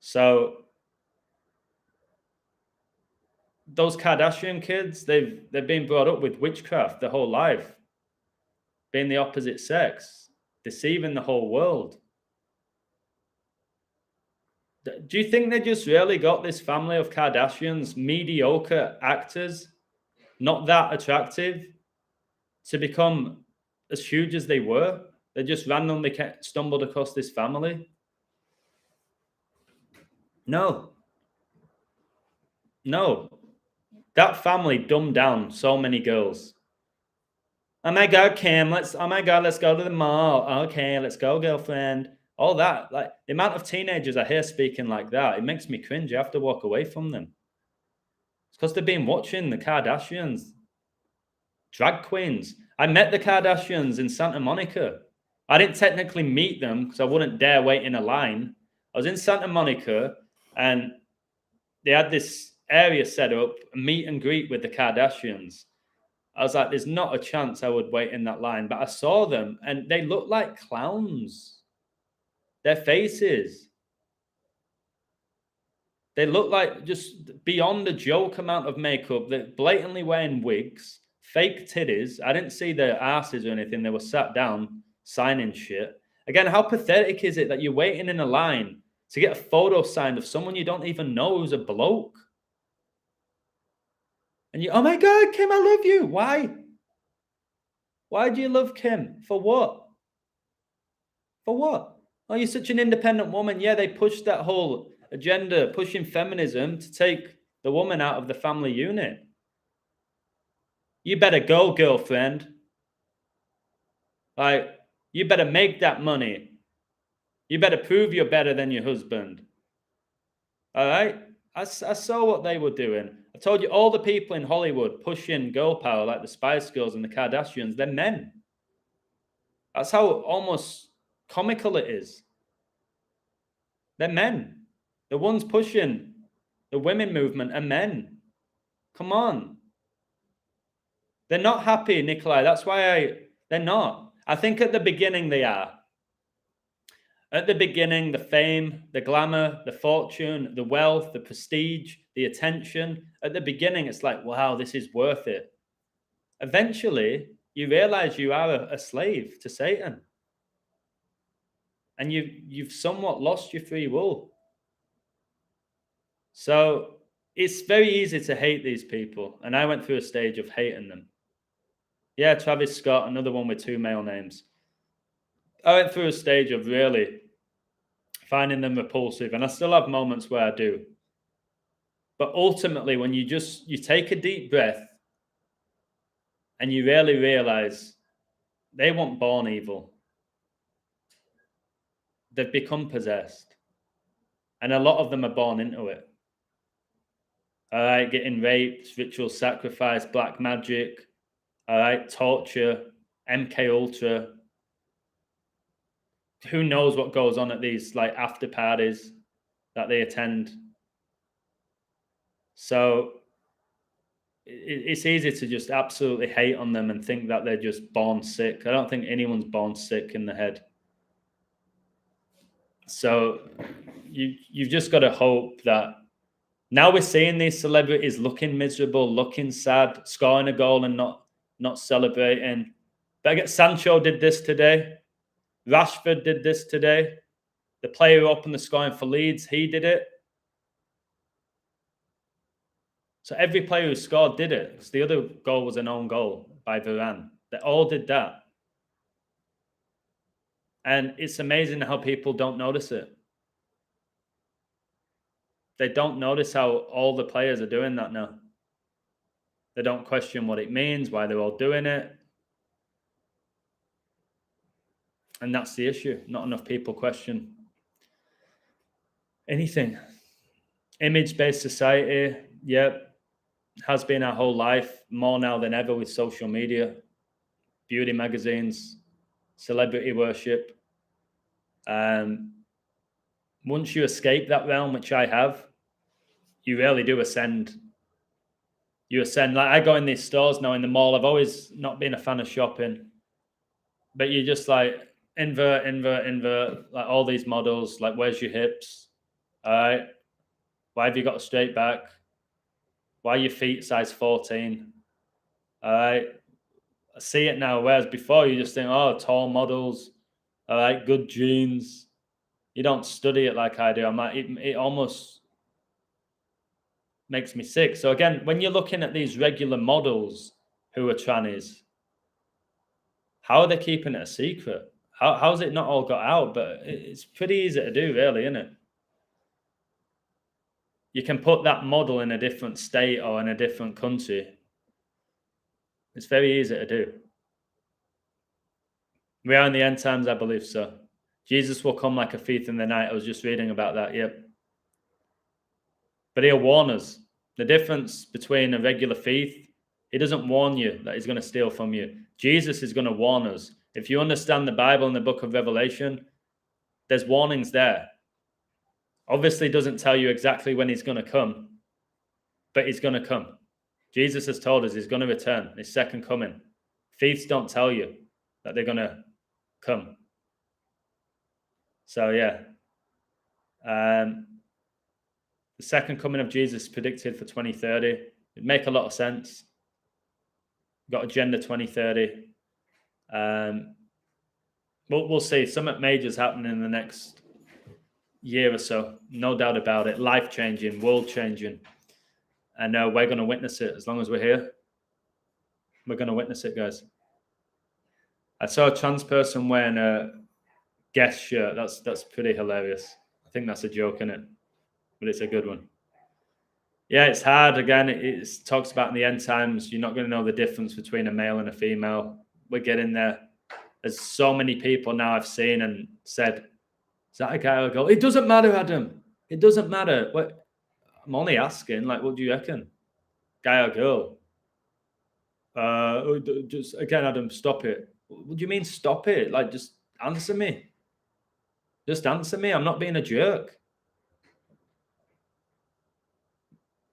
So those Kardashian kids, they've been brought up with witchcraft their whole life, being the opposite sex, deceiving the whole world. Do you think they just really got this family of Kardashians, mediocre actors, not that attractive, to become as huge as they were? They just randomly stumbled across this family? No. That family dumbed down so many girls. Oh my God, Kim, let's go to the mall. Okay, let's go, girlfriend. All that, like the amount of teenagers I hear speaking like that, it makes me cringe. I have to walk away from them. It's because they've been watching the Kardashians, drag queens. I met the Kardashians in Santa Monica. I didn't technically meet them because I wouldn't dare wait in a line. I was in Santa Monica and they had this area set up, a meet and greet with the Kardashians. I was like, there's not a chance I would wait in that line. But I saw them and they looked like clowns. Their faces. They look like just beyond the joke amount of makeup. They're blatantly wearing wigs, fake titties. I didn't see their asses or anything. They were sat down signing shit. Again, how pathetic is it that you're waiting in a line to get a photo signed of someone you don't even know who's a bloke? And you, oh my God, Kim, I love you. Why? Why do you love Kim? For what? For what? Oh, you're such an independent woman. Yeah, they pushed that whole agenda, pushing feminism to take the woman out of the family unit. You better go, girlfriend. Like, you better make that money. You better prove you're better than your husband. All right? I saw what they were doing. I told you all the people in Hollywood pushing girl power, like the Spice Girls and the Kardashians, they're men. That's how almost comical it is. They're men. The ones pushing the women movement are men. Come on. They're not happy, Nikolai. That's why they're not. I think at the beginning they are. At the beginning, the fame, the glamour, the fortune, the wealth, the prestige, the attention. At the beginning, it's like, wow, this is worth it. Eventually, you realize you are a slave to Satan. And you've somewhat lost your free will. So it's very easy to hate these people. And I went through a stage of hating them. Yeah, Travis Scott, another one with 2 male names. I went through a stage of really finding them repulsive. And I still have moments where I do. But ultimately, when you take a deep breath and you really realize they weren't born evil. They've become possessed. And a lot of them are born into it. All right, getting raped, ritual sacrifice, black magic, all right, torture, MK Ultra. Who knows what goes on at these like after parties that they attend. So it's easy to just absolutely hate on them and think that they're just born sick. I don't think anyone's born sick in the head. So you've just got to hope that now we're seeing these celebrities looking miserable, looking sad, scoring a goal and not celebrating. But I get Sancho did this today. Rashford did this today. The player who opened the scoring for Leeds, he did it. So every player who scored did it, because the other goal was an own goal by Varane. They all did that. And it's amazing how people don't notice it. They don't notice how all the players are doing that now. They don't question what it means, why they're all doing it. And that's the issue. Not enough people question anything. Image-based society, yep, has been our whole life, more now than ever with social media, beauty magazines, celebrity worship. Once you escape that realm, which I have, you really do ascend. You ascend. Like, I go in these stores now in the mall. I've always not been a fan of shopping, but you just like invert, like all these models. Like, where's your hips? All right. Why have you got a straight back? Why are your feet size 14? All right. I see it now. Whereas before you just think, oh, tall models. All right. Good genes. You don't study it like I do. I'm like, it almost makes me sick. So again, when you're looking at these regular models who are trannies, how are they keeping it a secret? How's it not all got out? But it's pretty easy to do, really, isn't it? You can put that model in a different state or in a different country. It's very easy to do. We are in the end times, I believe so. Jesus will come like a thief in the night. I was just reading about that, yep. But he'll warn us. The difference between a regular thief, he doesn't warn you that he's going to steal from you. Jesus is going to warn us. If you understand the Bible and the book of Revelation, there's warnings there. Obviously, doesn't tell you exactly when he's going to come, but he's going to come. Jesus has told us he's going to return, his second coming. Thieves don't tell you that they're going to come. So, yeah. The second coming of Jesus predicted for 2030. It'd make a lot of sense. Got Agenda 2030. We'll see. Something major's happening in the next year or so. No doubt about it. Life-changing, world-changing. And we're going to witness it as long as we're here. We're going to witness it, guys. I saw a trans person wearing a guest shirt. That's pretty hilarious. I think that's a joke, isn't it? But it's a good one. Yeah, it's hard. Again, it talks about in the end times, you're not going to know the difference between a male and a female. We're getting there. There's so many people now I've seen and said, is that a guy or a girl? It doesn't matter, Adam. It doesn't matter. What? I'm only asking, like, what do you reckon? Guy or girl? Just again, Adam, stop it. What do you mean stop it? Like, just answer me. Just answer me. I'm not being a jerk.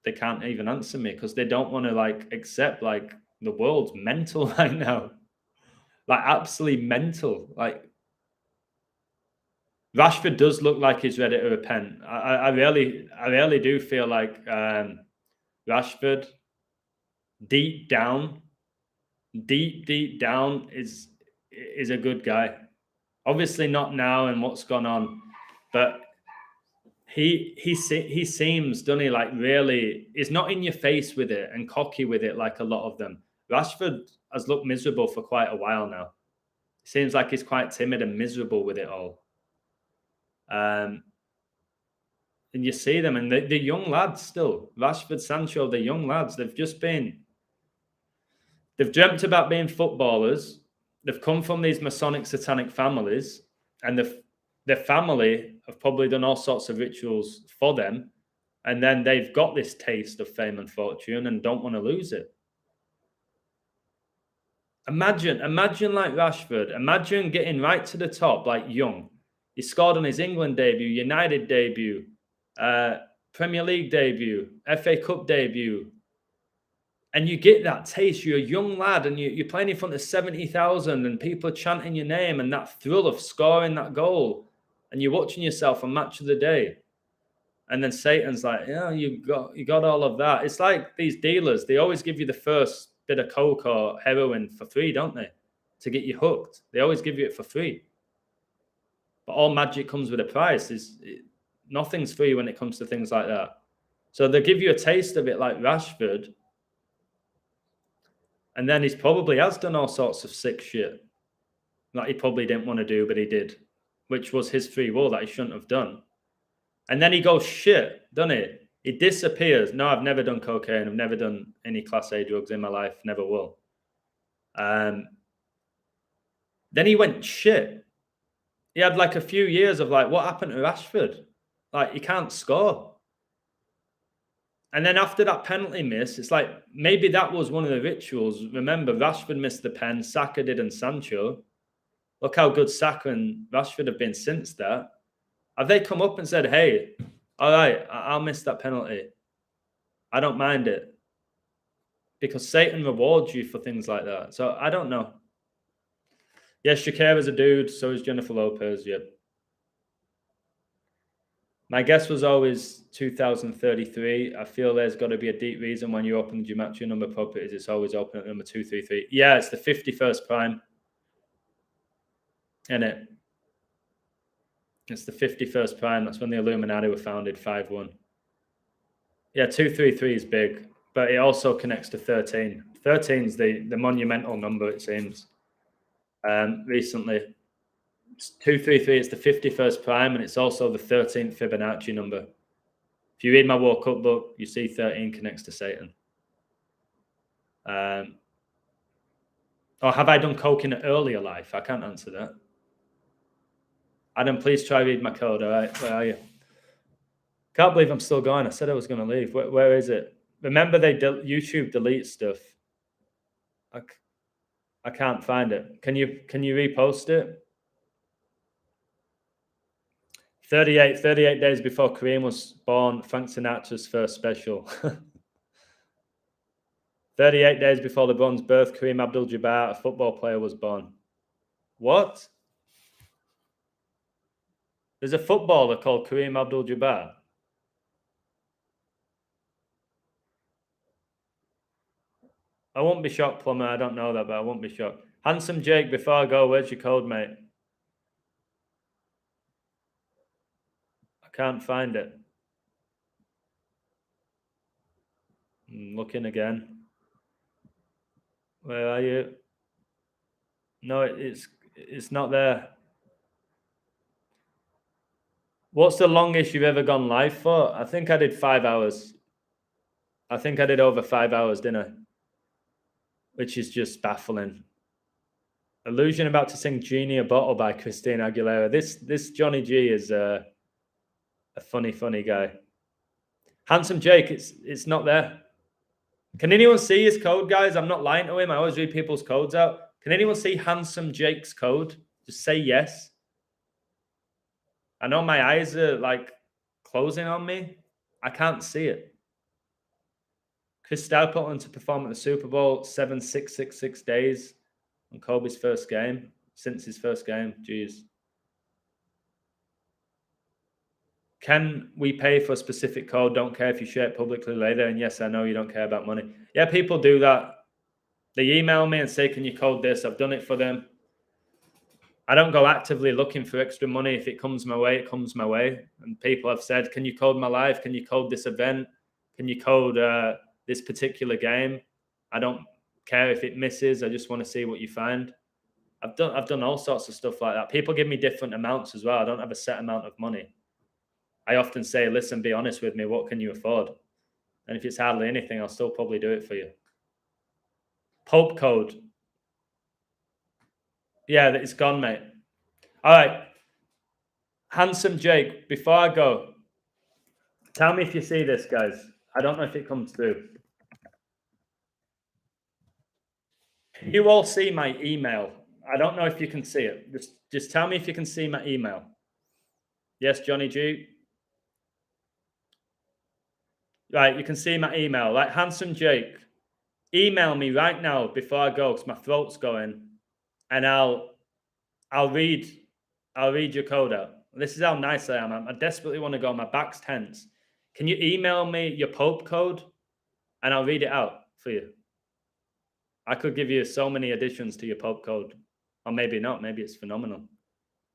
They can't even answer me because they don't want to like accept like the world's mental right now. Like absolutely mental. Like Rashford does look like he's ready to repent. I really do feel like Rashford deep down is a good guy. Obviously not now and what's gone on, but he seems, doesn't he, like really, he's not in your face with it and cocky with it like a lot of them. Rashford has looked miserable for quite a while now. Seems like he's quite timid and miserable with it all. And you see them, and the young lads still, Rashford, Sancho, the young lads, they've dreamt about being footballers. They've come from these Masonic satanic families, and their family have probably done all sorts of rituals for them, and then they've got this taste of fame and fortune and don't want to lose it. Imagine like Rashford. Imagine getting right to the top, like young. He scored on his England debut, United debut, Premier League debut, FA Cup debut. And you get that taste. You're a young lad and you're playing in front of 70,000 and people are chanting your name and that thrill of scoring that goal. And you're watching yourself on Match of the Day. And then Satan's like, yeah, you got all of that. It's like these dealers, they always give you the first bit of coke or heroin for free, don't they? To get you hooked. They always give you it for free. But all magic comes with a price. Nothing's free when it comes to things like that. So they give you a taste of it like Rashford. And then he probably has done all sorts of sick shit that he probably didn't want to do, but he did, which was his free will that he shouldn't have done. And then he goes shit, doesn't he? He disappears. No, I've never done cocaine. I've never done any Class A drugs in my life. Never will. Then he went shit. He had like a few years of like, what happened to Rashford? Like, he can't score. And then after that penalty miss, it's like maybe that was one of the rituals. Remember, Rashford missed the pen, Saka did, and Sancho. Look how good Saka and Rashford have been since that. Have they come up and said, hey, all right, I'll miss that penalty. I don't mind it. Because Satan rewards you for things like that. So I don't know. Yes, Shakira's a dude, so is Jennifer Lopez, yep. My guess was always 2033. I feel there's got to be a deep reason when you open the gematria number properties, it's always open at number 233. Yeah, it's the 51st prime. Isn't it? It's the 51st prime. That's when the Illuminati were founded, 5-1. Yeah, 233 is big, but it also connects to 13. 13 is the monumental number, it seems. Recently, it's 233 is the 51st prime, and it's also the 13th Fibonacci number. If you read my Woke Up book, you see 13 connects to Satan. Or have I done coke in an earlier life? I can't answer that. Adam, please try read my code. All right, where are you? Can't believe I'm still going. I said I was going to leave. Where is it? Remember, YouTube deletes stuff. I can't find it. Can you repost it? 38 days before Kareem was born, Frank Sinatra's first special. 38 days before LeBron's birth, Kareem Abdul-Jabbar, a football player, was born. What? There's a footballer called Kareem Abdul-Jabbar. I won't be shocked, Plumber. I don't know that, but I won't be shocked. Handsome Jake, before I go, where's your code, mate? I can't find it. I'm looking again. Where are you? No, it's not there. What's the longest you've ever gone live for? I think I did 5 hours. I think I did over 5 hours, didn't I? Which is just baffling. Illusion about to sing Genie a Bottle by Christina Aguilera. This Johnny G is a funny guy. Handsome Jake, it's not there. Can anyone see his code, guys? I'm not lying to him. I always read people's codes out. Can anyone see Handsome Jake's code? Just say yes. I know my eyes are like closing on me. I can't see it. Chris Stapleton to perform at the Super Bowl, 7,666 days on Kobe's first game, since his first game. Jeez. Can we pay for a specific code? Don't care if you share it publicly later. And yes, I know you don't care about money. Yeah, people do that. They email me and say, can you code this? I've done it for them. I don't go actively looking for extra money. If it comes my way, it comes my way. And people have said, can you code my live? Can you code this event? Can you code this particular game? I don't care if it misses. I just want to see what you find. I've done all sorts of stuff like that. People give me different amounts as well. I don't have a set amount of money. I often say, listen, be honest with me. What can you afford? And if it's hardly anything, I'll still probably do it for you. Pope code. Yeah, it's gone, mate. All right. Handsome Jake, before I go, tell me if you see this, guys. I don't know if it comes through. You all see my email. I don't know if you can see it. Just tell me if you can see my email. Yes, Johnny G. Right, you can see my email. Like, Handsome Jake, email me right now before I go because my throat's going, and I'll read your code out. This is how nice I am. I desperately want to go. My back's tense. Can you email me your Pope code, and I'll read it out for you? I could give you so many additions to your Pope code, or maybe not. Maybe it's phenomenal.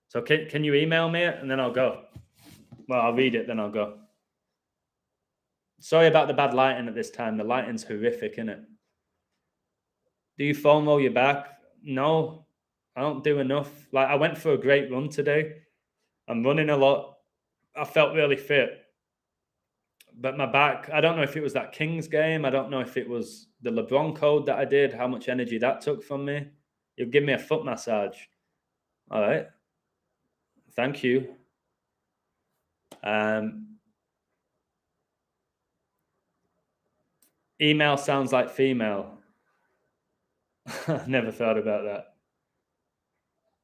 So can you email me it, and then I'll go? Well, I'll read it, then I'll go. Sorry about the bad lighting at this time. The lighting's horrific, isn't it? Do you foam roll your back? No, I don't do enough. Like, I went for a great run today. I'm running a lot. I felt really fit. But my back, I don't know if it was that Kings game. I don't know if it was the LeBron code that I did, how much energy that took from me. You'll give me a foot massage. All right. Thank you. Email sounds like female. Never thought about that.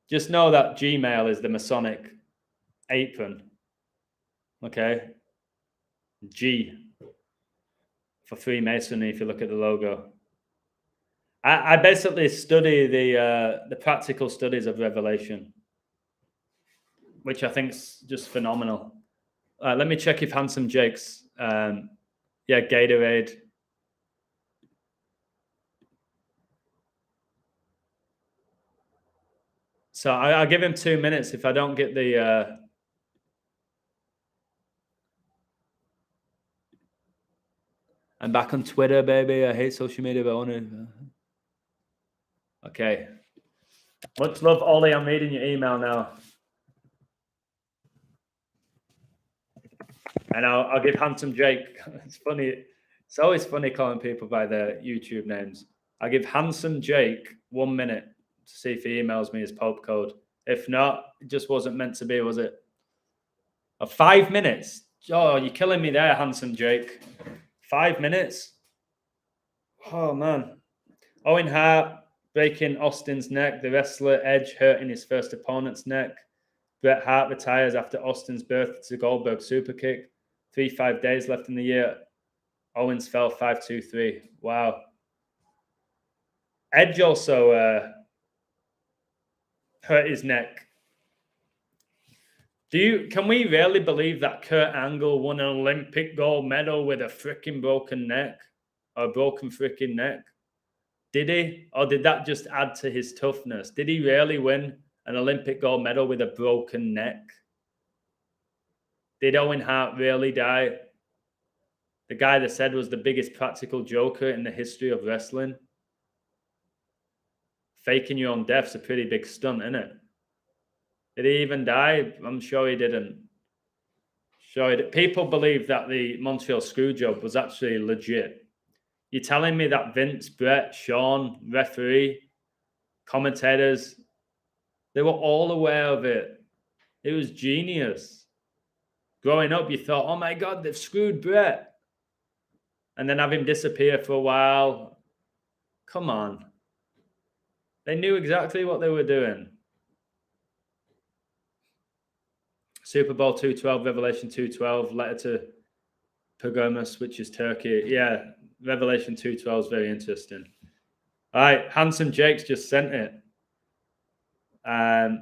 Just know that Gmail is the Masonic apron. Okay. G for Freemasonry, if you look at the logo. I basically study the practical studies of Revelation, which I think is just phenomenal. Let me check if Handsome Jake's, Gatorade. So I'll give him 2 minutes if I don't get the... I'm back on Twitter, baby. I hate social media, but I want to... Okay. Much love, Ollie. I'm reading your email now. And I'll give Handsome Jake... It's funny. It's always funny calling people by their YouTube names. I'll give Handsome Jake 1 minute to see if he emails me his Pope code. If not, it just wasn't meant to be, was it? 5 minutes? Oh, you're killing me there, Handsome Jake. 5 minutes? Oh, man. Owen Hart breaking Austin's neck. The wrestler Edge hurting his first opponent's neck. Bret Hart retires after Austin's birth to Goldberg super kick. 5 days left in the year. Owens fell 5-2-3. Wow. Edge also hurt his neck. Can we really believe that Kurt Angle won an Olympic gold medal with a freaking broken neck? Or a broken freaking neck? Did he? Or did that just add to his toughness? Did he really win an Olympic gold medal with a broken neck? Did Owen Hart really die? The guy that said was the biggest practical joker in the history of wrestling. Faking your own death's a pretty big stunt, isn't it? Did he even die? I'm sure he didn't. People believe that the Montreal Screwjob was actually legit. You're telling me that Vince, Brett, Sean, referee, commentators, they were all aware of it. It was genius. Growing up, you thought, oh my God, they've screwed Brett. And then have him disappear for a while. Come on. They knew exactly what they were doing. Super Bowl 212, Revelation 212, letter to Pergamus, which is Turkey. Yeah, Revelation 212 is very interesting. All right, Handsome Jake's just sent it. All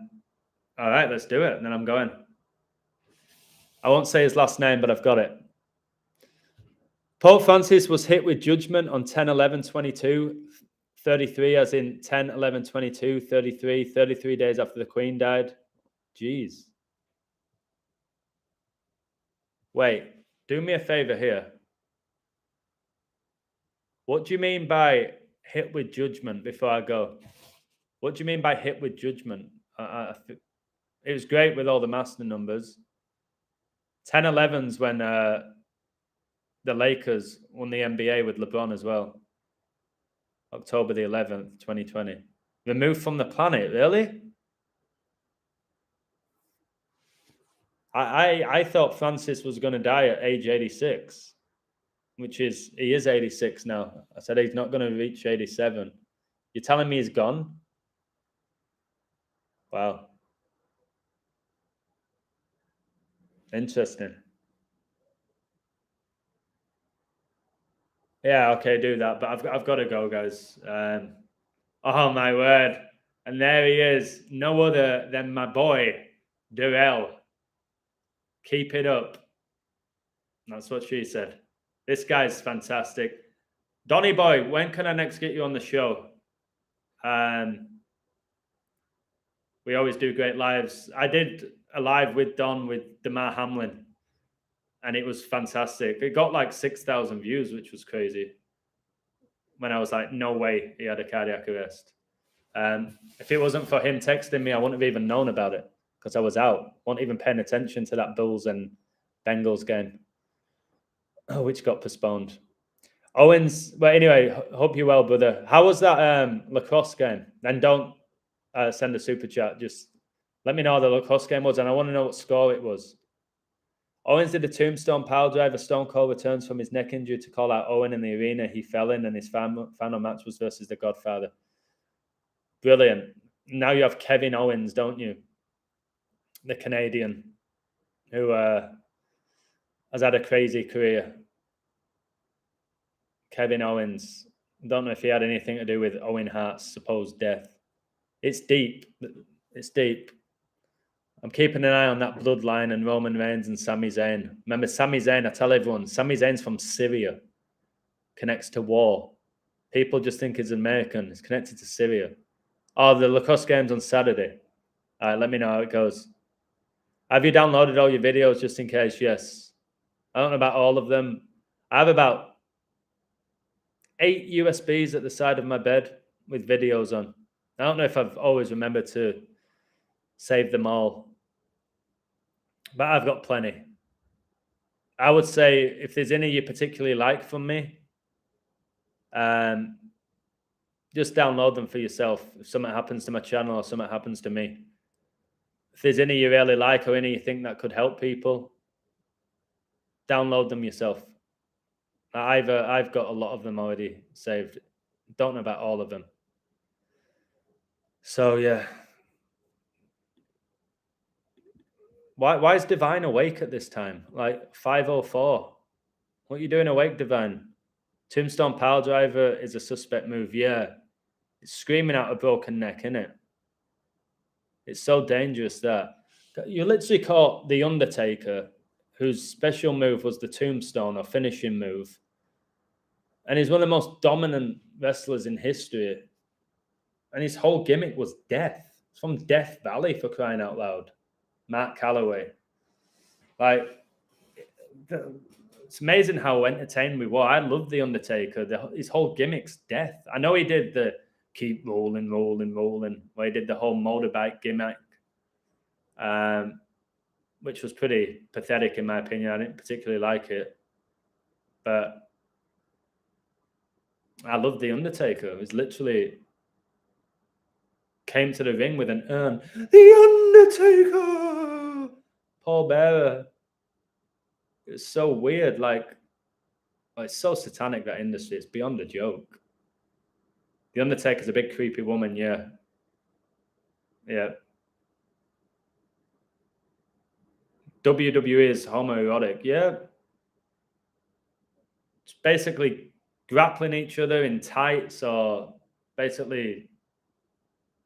right, let's do it. And then I'm going. I won't say his last name, but I've got it. Pope Francis was hit with judgment on 10/11/22, 33, as in 10/11/22, 33 days after the Queen died. Jeez. Wait, do me a favor here. What do you mean by hit with judgment before I go? What do you mean by hit with judgment? It was great with all the master numbers. 10/11's when the Lakers won the NBA with LeBron as well. October the 11th, 2020. Removed from the planet, really? I thought Francis was going to die at age 86, which is, he is 86 now. I said he's not going to reach 87. You're telling me he's gone? Wow. Interesting. Yeah, okay, do that. But I've got to go, guys. Oh, my word. And there he is. No other than my boy, Durrell. Keep it up. That's what she said. This guy's fantastic. Donny boy, when can I next get you on the show? We always do great lives. I did a live with Don with Damar Hamlin. and it was fantastic. It got like 6,000 views, which was crazy. When I was like, no way he had a cardiac arrest. If it wasn't for him texting me, I wouldn't have even known about it because I was out. Wasn't even paying attention to that Bulls and Bengals game, which got postponed. Owens, but anyway, hope you're well, brother. How was that lacrosse game? And don't send a super chat. Just let me know how the lacrosse game was, and I want to know what score it was. Owens did a tombstone power driver. Stone Cold returns from his neck injury to call out Owen in the arena he fell in, and his final match was versus the Godfather. Brilliant. Now you have Kevin Owens, don't you? The Canadian who has had a crazy career. Kevin Owens. Don't know if he had anything to do with Owen Hart's supposed death. It's deep. It's deep. I'm keeping an eye on that bloodline and Roman Reigns and Sami Zayn. Remember, Sami Zayn, I tell everyone, Sami Zayn's from Syria. Connects to war. People just think he's American. It's connected to Syria. Oh, the lacrosse game's on Saturday. All right, let me know how it goes. Have you downloaded all your videos just in case? Yes. I don't know about all of them. I have about 8 USBs at the side of my bed with videos on. I don't know if I've always remembered to save them all, but I've got plenty. I would say if there's any you particularly like from me, just download them for yourself. If something happens to my channel or something happens to me, if there's any you really like or any you think that could help people, download them yourself. I've got a lot of them already saved. Don't know about all of them. So yeah. Why is Divine awake at this time? Like 5:04. What are you doing awake, Divine? Tombstone Power Driver is a suspect move. Yeah. It's screaming out a broken neck, isn't it? It's so dangerous that you literally caught The Undertaker, whose special move was the tombstone or finishing move. And he's one of the most dominant wrestlers in history. And his whole gimmick was death. It's from Death Valley, for crying out loud. Matt Calloway. Like, it's amazing how entertained we were. I love The Undertaker. His whole gimmick's death. I know he did the keep rolling, where he did the whole motorbike gimmick, which was pretty pathetic in my opinion. I didn't particularly like it. But I love The Undertaker. It was literally came to the ring with an urn. The Undertaker! Paul Bearer. It's so weird. Like, it's so satanic, that industry. It's beyond a joke. The Undertaker's a big creepy woman, yeah. Yeah. WWE is homoerotic, yeah. It's basically grappling each other in tights or basically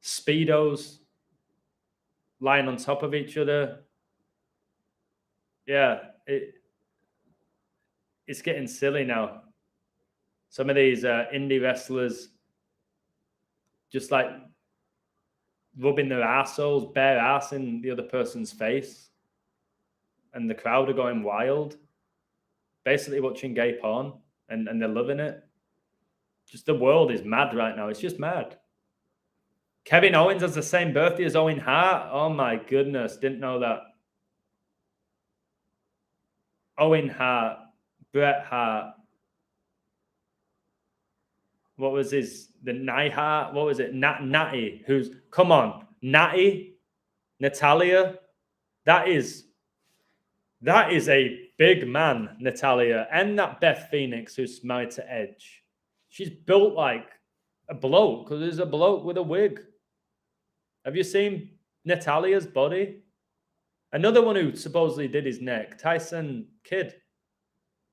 Speedos lying on top of each other. Yeah, it's getting silly now. Some of these indie wrestlers just like rubbing their assholes, bare ass in the other person's face. And the crowd are going wild. Basically watching gay porn and they're loving it. Just the world is mad right now. It's just mad. Kevin Owens has the same birthday as Owen Hart. Oh my goodness. Didn't know that. Owen Hart, Bret Hart. What was the Neihart? What was it? Natty. Come on. Natty? Natalia? That is a big man, Natalia. And that Beth Phoenix who's married to Edge. She's built like a bloke, because there's a bloke with a wig. Have you seen Natalia's body? Another one who supposedly did his neck, Tyson Kidd.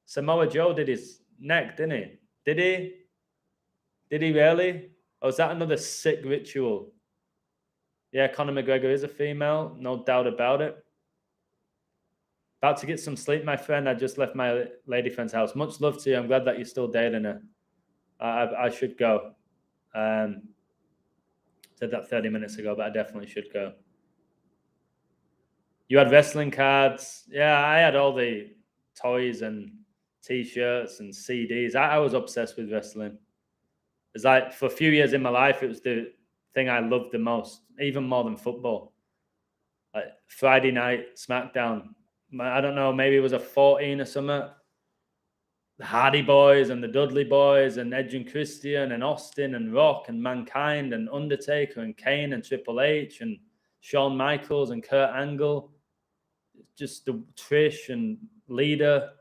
Samoa Joe did his neck, didn't he? Did he? Did he really? Or is that another sick ritual? Yeah, Conor McGregor is a female, no doubt about it. About to get some sleep, my friend. I just left my lady friend's house. Much love to you. I'm glad that you're still dating her. I should go. Said that 30 minutes ago, but I definitely should go. You had wrestling cards. Yeah, I had all the toys and T-shirts and CDs. I was obsessed with wrestling. It's like for a few years in my life, it was the thing I loved the most, even more than football. Like Friday night SmackDown. I don't know, maybe it was a 14 or something. The Hardy Boys and the Dudley Boys and Edge and Christian and Austin and Rock and Mankind and Undertaker and Kane and Triple H and Shawn Michaels and Kurt Angle. Just the Trish and Lita.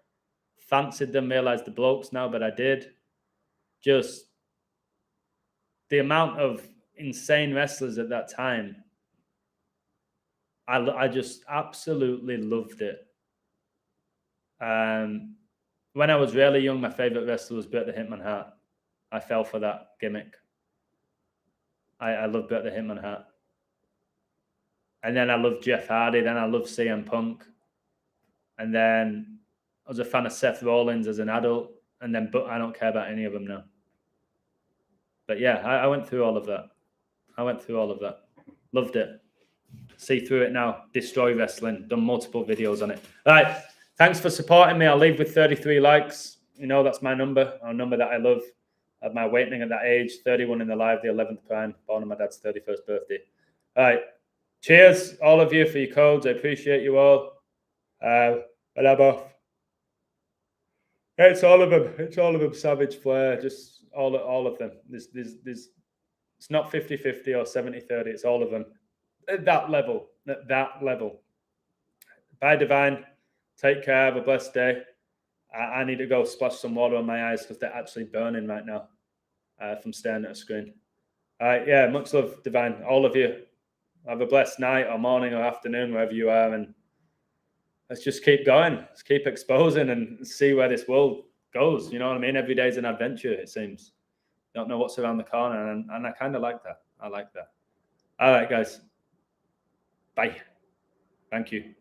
Fancied them, realized the blokes now, but I did. Just the amount of insane wrestlers at that time. I just absolutely loved it. When I was really young, my favorite wrestler was Bret the Hitman Hart. I fell for that gimmick. I loved Bret the Hitman Hart. And then I loved Jeff Hardy. Then I loved CM Punk. And then I was a fan of Seth Rollins as an adult. And then, but I don't care about any of them now. But yeah, I went through all of that. Loved it. See through it now. Destroy wrestling. Done multiple videos on it. All right. Thanks for supporting me. I'll leave with 33 likes. You know, that's my number. A number that I love. At my awakening at that age. 31 in the live, the 11th prime. Born on my dad's 31st birthday. All right. Cheers, all of you, for your codes. I appreciate you all. But I'm off. It's all of them. It's all of them. Savage Flair. Just all of them. There's it's not 50-50 or 70-30. It's all of them. At that level. Bye, Divine. Take care. Have a blessed day. I need to go splash some water on my eyes because they're actually burning right now from staring at a screen. All right. Yeah. Much love, Divine. All of you. Have a blessed night or morning or afternoon, wherever you are. And let's just keep going. Let's keep exposing and see where this world goes. You know what I mean? Every day is an adventure, it seems. Don't know what's around the corner. And I kind of like that. I like that. All right, guys. Bye. Thank you.